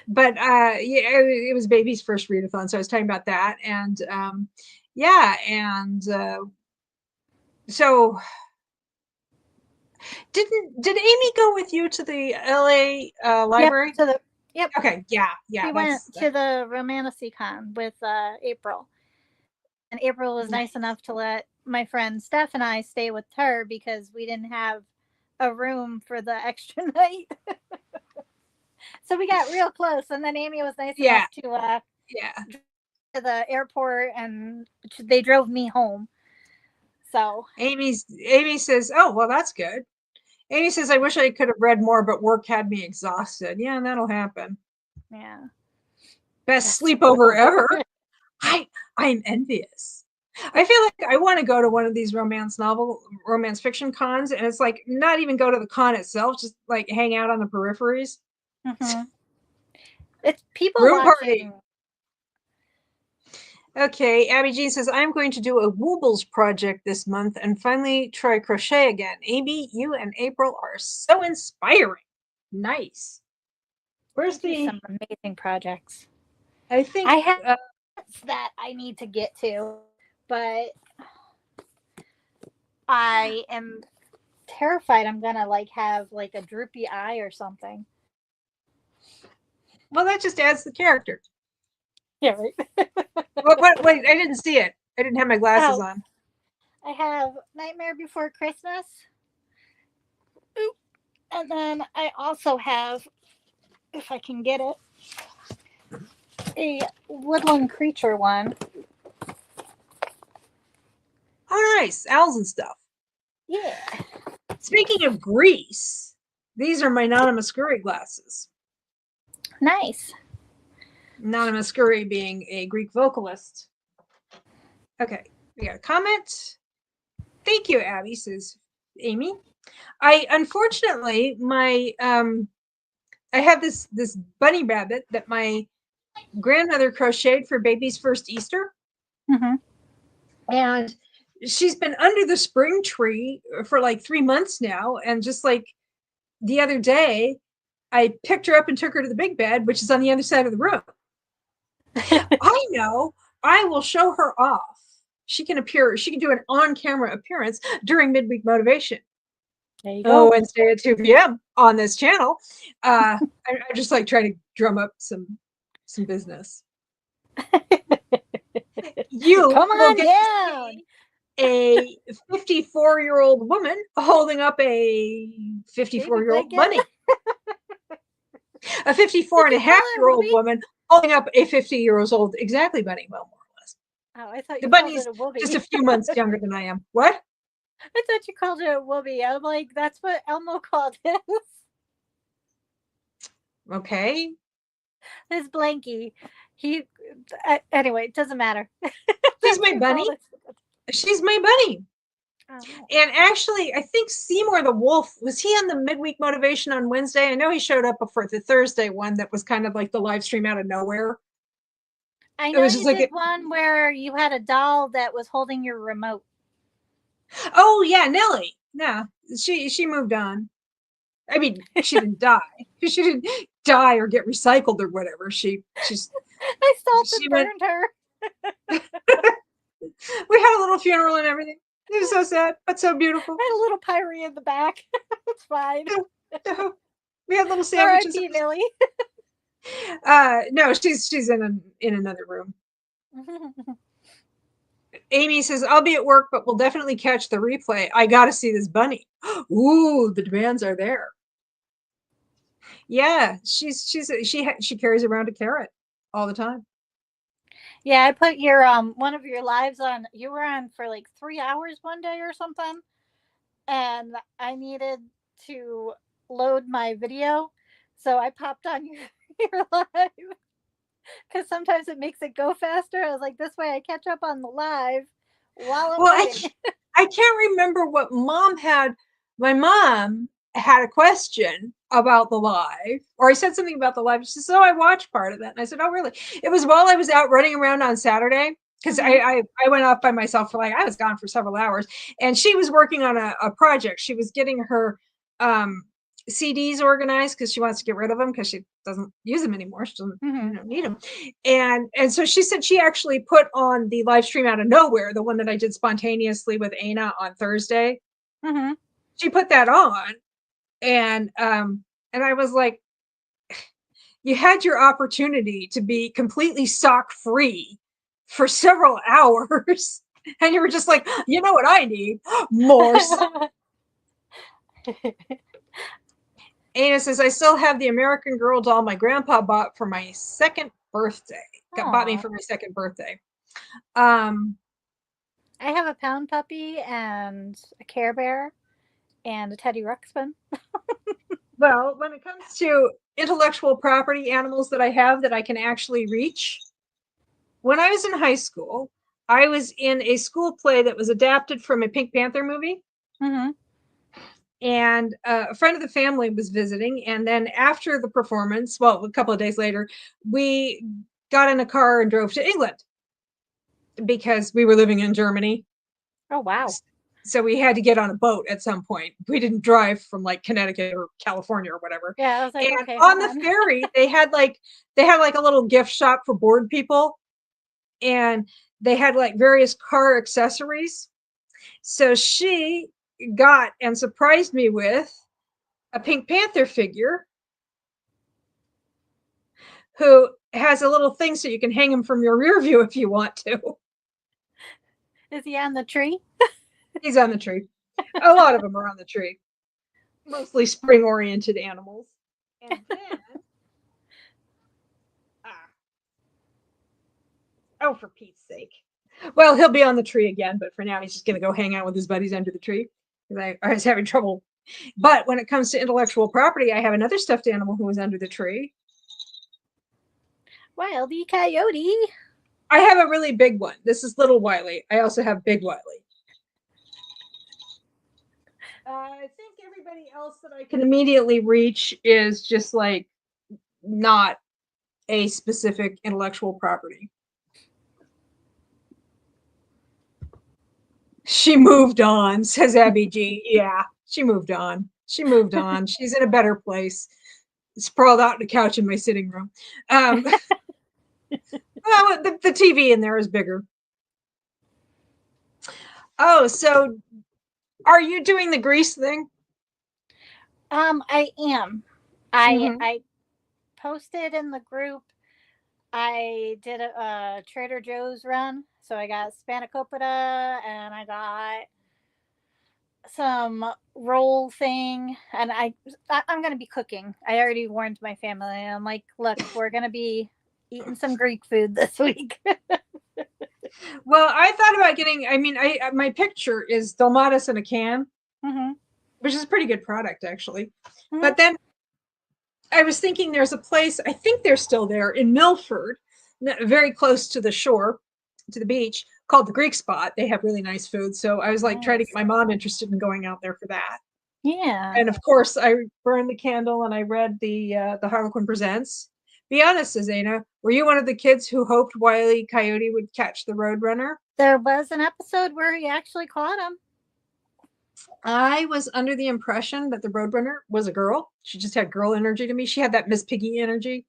But yeah, it was baby's first readathon, so I was talking about that. And yeah, and so did Amy go with you to the LA library? Yep. Okay. Yeah. We went to the Romanticon with April. And April was nice enough to let my friend Steph and I stay with her because we didn't have a room for the extra night. So we got real close. And then Amy was nice enough to to the airport, and they drove me home. So Amy says, oh, well, that's good. Amy says, I wish I could have read more, but work had me exhausted. Yeah, that'll happen. Yeah. Best sleepover ever. I'm envious. I feel like I want to go to one of these romance fiction cons, and it's like not even go to the con itself, just like hang out on the peripheries. Mm-hmm. It's people Room watching. Party. Okay, Abby Jean says, I'm going to do a Woobles project this month and finally try crochet again. Amy, you and April are so inspiring. Nice. Where's some amazing projects? I think I have that I need to get to, but I am terrified I'm gonna have a droopy eye or something. Well, that just adds the character. Yeah, right. Wait, I didn't see it. I didn't have my glasses on. I have Nightmare Before Christmas. Oop. And then I also have, if I can get it, a woodland creature one. Oh, nice. Owls and stuff. Yeah. Speaking of Greece, these are my Nana Muscuri glasses. Nice. Nana Muscuri being a Greek vocalist. Okay, we got a comment. Thank you, Abby, says Amy. Unfortunately, my I have this bunny rabbit that my grandmother crocheted for baby's first Easter. Mm-hmm. And she's been under the spring tree for 3 months now. And just the other day, I picked her up and took her to the big bed, which is on the other side of the room. I know. I will show her off. She can do an on-camera appearance during midweek motivation. There you go. Wednesday at 2 p.m. on this channel. I'm just trying to drum up some business. You come on down. A 54-year-old woman holding up a 54-year-old bunny. A 54-and-a-half-year-old woman holding up a 50-year-old exactly bunny. Well, more or less. Oh, I thought the bunny's just a few months younger than I am. What? I thought you called it a whoopee. I'm like, that's what Elmo called it. Okay. It's Blanky. Anyway, it doesn't matter. She's my bunny. She's my bunny. Oh. And actually, I think Seymour the Wolf, was he on the midweek motivation on Wednesday? I know he showed up for the Thursday one that was kind of like the live stream out of nowhere. I know you did one where you had a doll that was holding your remote. Oh yeah, Nellie. No, she moved on. I mean, she didn't die. She didn't die or get recycled or whatever. I salted burned her. We had a little funeral and everything. It was so sad, but so beautiful. I had a little pyre in the back. It's fine. We had little sandwiches. R.I.P. Millie. No, she's in another room. Amy says, I'll be at work, but we'll definitely catch the replay. I got to see this bunny. Ooh, the demands are there. Yeah, she carries around a carrot all the time. Yeah, I put your one of your lives on. You were on for like 3 hours one day or something, and I needed to load my video, so I popped on your live because sometimes it makes it go faster. I was like, this way I catch up on the live while I'm Well, waiting. I can't remember what mom had. My mom had a question about the live, or I said something about the live. She said, "Oh, I watched part of that." And I said, "Oh, really?" It was while I was out running around on Saturday because I went off by myself for like I was gone for several hours, and she was working on a project. She was getting her CDs organized because she wants to get rid of them because she doesn't use them anymore. She doesn't need them. And so she said she actually put on the live stream out of nowhere, the one that I did spontaneously with Ana on Thursday. She put that on, and I was like, you had your opportunity to be completely sock free for several hours, and you were just like, you know what I need? More sock. Ana says, I still have the American Girl doll my grandpa bought for my second birthday. Bought me for my second birthday. I have a pound puppy and a Care Bear and a Teddy Ruxpin. Well, when it comes to intellectual property animals that I have that I can actually reach, when I was in high school, I was in a school play that was adapted from a Pink Panther movie. And a friend of the family was visiting. And then after the performance, well, a couple of days later, we got in a car and drove to England because we were living in Germany. Oh, wow. So we had to get on a boat at some point. We didn't drive from like Connecticut or California or whatever. Yeah, I was like, and okay, on the ferry, they had like a little gift shop for bored people, and they had like various car accessories. So she got and surprised me with a Pink Panther figure who has a little thing so you can hang him from your rear view if you want to. Is he on the tree? He's on the tree. A lot of them are on the tree. Mostly spring-oriented animals. And then, oh, for Pete's sake. Well, he'll be on the tree again, but for now he's just going to go hang out with his buddies under the tree because I was having trouble. But when it comes to intellectual property, I have another stuffed animal who was under the tree. Wiley Coyote. I have a really big one. This is little Wiley. I also have big Wiley. I think everybody else that I can immediately reach is just like not a specific intellectual property. She moved on, says Abby G. Yeah, she moved on. She moved on. She's in a better place. Sprawled out on a couch in my sitting room. Well, the TV in there is bigger. Oh, so are you doing the grease thing? I am. I posted in the group. I did a Trader Joe's run, so I got spanakopita and I got some roll thing, and I'm gonna be cooking. I already warned my family. I'm like, look, we're gonna be eating some Greek food this week. Well, I thought about getting. I mean, my picture is Dalmatis in a can, which is a pretty good product actually. But then I was thinking there's a place, I think they're still there in Milford, very close to the shore, to the beach, called the Greek Spot. They have really nice food. So I was like trying to get my mom interested in going out there for that. Yeah. And of course, I burned the candle and I read the Harlequin Presents. Be honest, Susanna, were you one of the kids who hoped Wile E. Coyote would catch the Roadrunner? There was an episode where he actually caught him. I was under the impression that the Roadrunner was a girl. She just had girl energy to me. She had that Miss Piggy energy.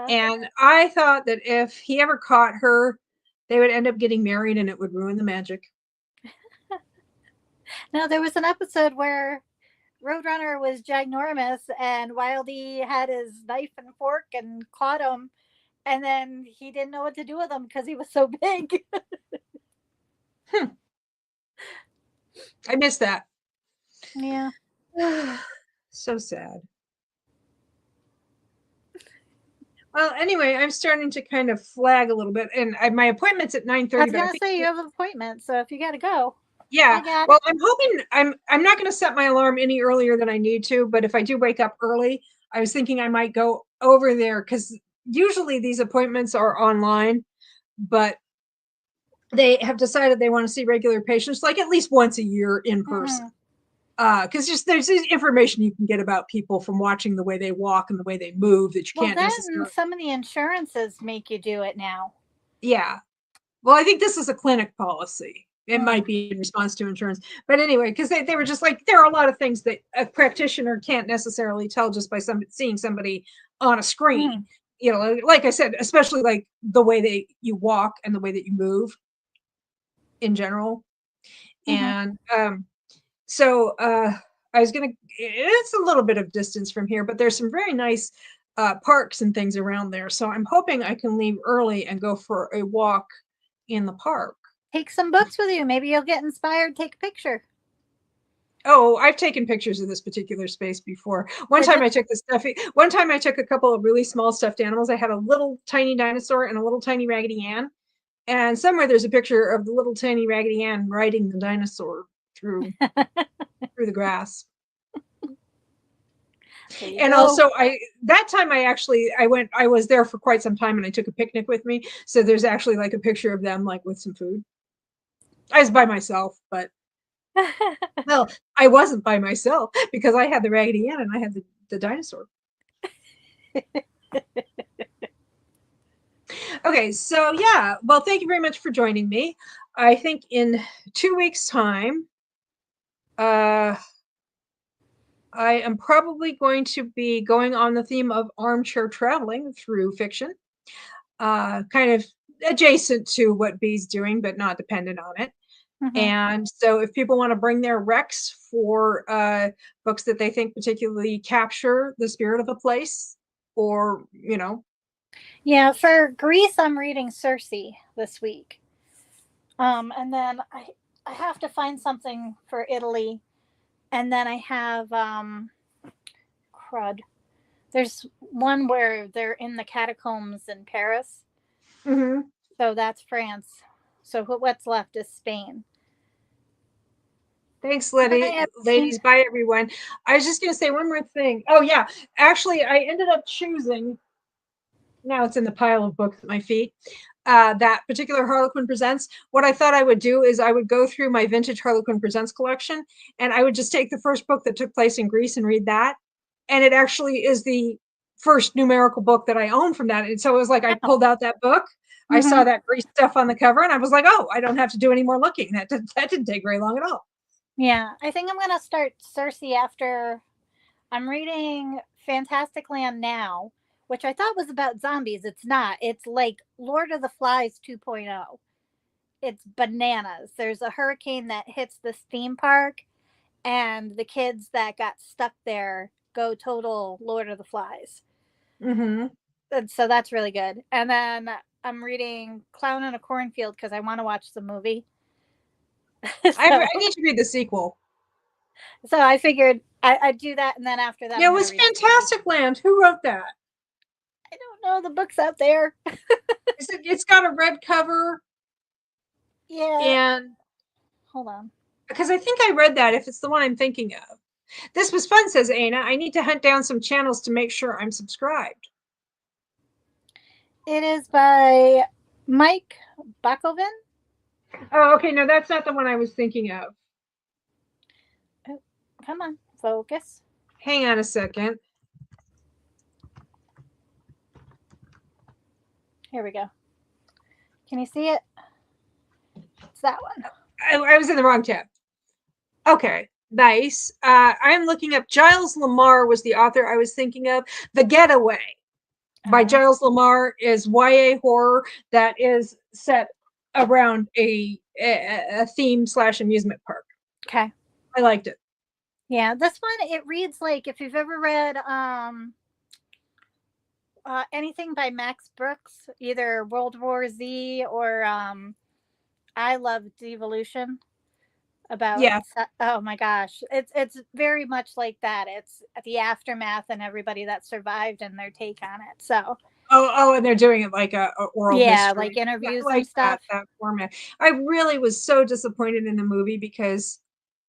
And I thought that if he ever caught her, they would end up getting married and it would ruin the magic. No, there was an episode where Roadrunner was ginormous, and Wildy had his knife and fork and caught him, and then he didn't know what to do with him because he was so big. I missed that. Yeah. So sad. Well, anyway, I'm starting to kind of flag a little bit, and my appointment's at 9:30. I was gonna say you have an appointment, so if you gotta go. Yeah. I got Well, I'm hoping I'm not going to set my alarm any earlier than I need to, but if I do wake up early, I was thinking I might go over there because usually these appointments are online, but they have decided they want to see regular patients like at least once a year in person. Because just there's information you can get about people from watching the way they walk and the way they move that you can't necessarily. Some of the insurances make you do it now. Yeah. Well, I think this is a clinic policy. It might be in response to insurance. But anyway, because they were just like, there are a lot of things that a practitioner can't necessarily tell just by seeing somebody on a screen. You know, like I said, especially like the way you walk and the way that you move in general. And so I was going to, it's a little bit of distance from here, but there's some very nice parks and things around there. So I'm hoping I can leave early and go for a walk in the park. Take some books with you. Maybe you'll get inspired. Take a picture. Oh, I've taken pictures of this particular space before. One time I took a couple of really small stuffed animals. I had a little tiny dinosaur and a little tiny Raggedy Ann. And somewhere there's a picture of the little tiny Raggedy Ann riding the dinosaur through the grass. And also that time I was there for quite some time and I took a picnic with me. So there's actually like a picture of them like with some food. I was by myself, but well, I wasn't by myself because I had the Raggedy Ann and I had the dinosaur. Okay, so yeah, well, thank you very much for joining me. I think in 2 weeks' time, I am probably going to be going on the theme of armchair traveling through fiction, kind of adjacent to what Bee's doing, but not dependent on it. And so if people want to bring their recs for books that they think particularly capture the spirit of a place, or, you know. Yeah, for Greece, I'm reading Circe this week. And then I have to find something for Italy. And then I have, crud. There's one where they're in the catacombs in Paris. So that's France. So what's left is Spain. Thanks, ladies. Bye, everyone. I was just going to say one more thing. Oh, yeah. Actually, I ended up choosing, now it's in the pile of books at my feet, that particular Harlequin Presents. What I thought I would do is I would go through my vintage Harlequin Presents collection, and I would just take the first book that took place in Greece and read that. And it actually is the first numerical book that I own from that. And so it was like I pulled out that book. I saw that Greece stuff on the cover, and I was like, oh, I don't have to do any more looking. That didn't take very long at all. Yeah, I think I'm going to start Circe after I'm reading Fantastic Land now, which I thought was about zombies. It's not. It's like Lord of the Flies 2.0. It's bananas. There's a hurricane that hits this theme park, and the kids that got stuck there go total Lord of the Flies. And so that's really good. And then I'm reading Clown in a Cornfield because I want to watch the movie. I need to read the sequel. So I figured I'd do that, and then after that, yeah, it was Fantastic Land. Who wrote that? I don't know. The book's out there. It's got a red cover. Yeah. And hold on, because I think I read that. If it's the one I'm thinking of, this was fun. Says Aina. I need to hunt down some channels to make sure I'm subscribed. It is by Mike Bakoven. Oh, okay. No, that's not the one I was thinking of. Oh, come on, focus. Hang on a second. Here we go. Can you see it? It's that one. I was in the wrong tab. Okay, nice. I'm looking up Giles Lamar was the author I was thinking of. The Getaway by Giles Lamar is YA horror that is set around a theme / amusement park. Okay. I liked it. Yeah, this one, it reads like, if you've ever read anything by Max Brooks, either World War Z or I Love Devolution, about, Yeah. oh my gosh, it's very much like that. It's the aftermath and everybody that survived and their take on it. So Oh, and they're doing it like a oral yeah, like history. Yeah, I interviews and like stuff. that format. I really was so disappointed in the movie because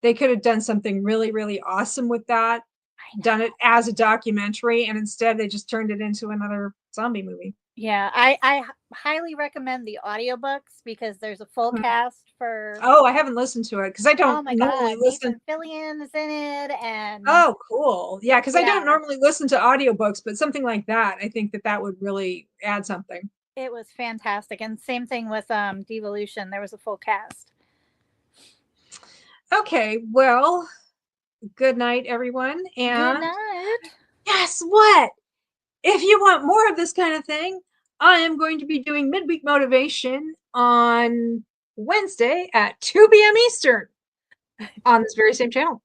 they could have done something really, really awesome with that, I done know. it as a documentary, and instead they just turned it into another zombie movie. Yeah, I highly recommend the audiobooks because there's a full Mhm. cast for, Oh, I haven't listened to it because I oh don't my normally god, listen. Nathan Fillion is in it, and Oh, cool. Yeah, because I don't yeah, normally listen to audiobooks, but something like that, I think that would really add something. it was fantastic. And same thing with Devolution, there was a full cast. Okay, well, good night, everyone. Good And night. guess what? If you want more of this kind of thing, I am going to be doing midweek motivation on Wednesday at 2 p.m. Eastern on this very same channel.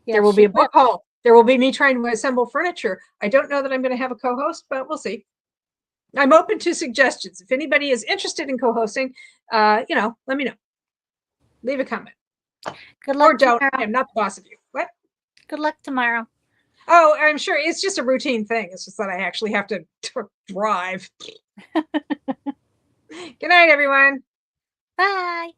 There Yes, will be she a book haul. There will be me trying to assemble furniture. I don't know that I'm going to have a co-host, but we'll see. I'm open to suggestions. If anybody is interested in co-hosting, let me know. Leave a comment. Good Or luck don't. I tomorrow. am not the boss of you. What? Good luck tomorrow. Oh, I'm sure it's just a routine thing. It's just that I actually have to drive. Good night, everyone. Bye.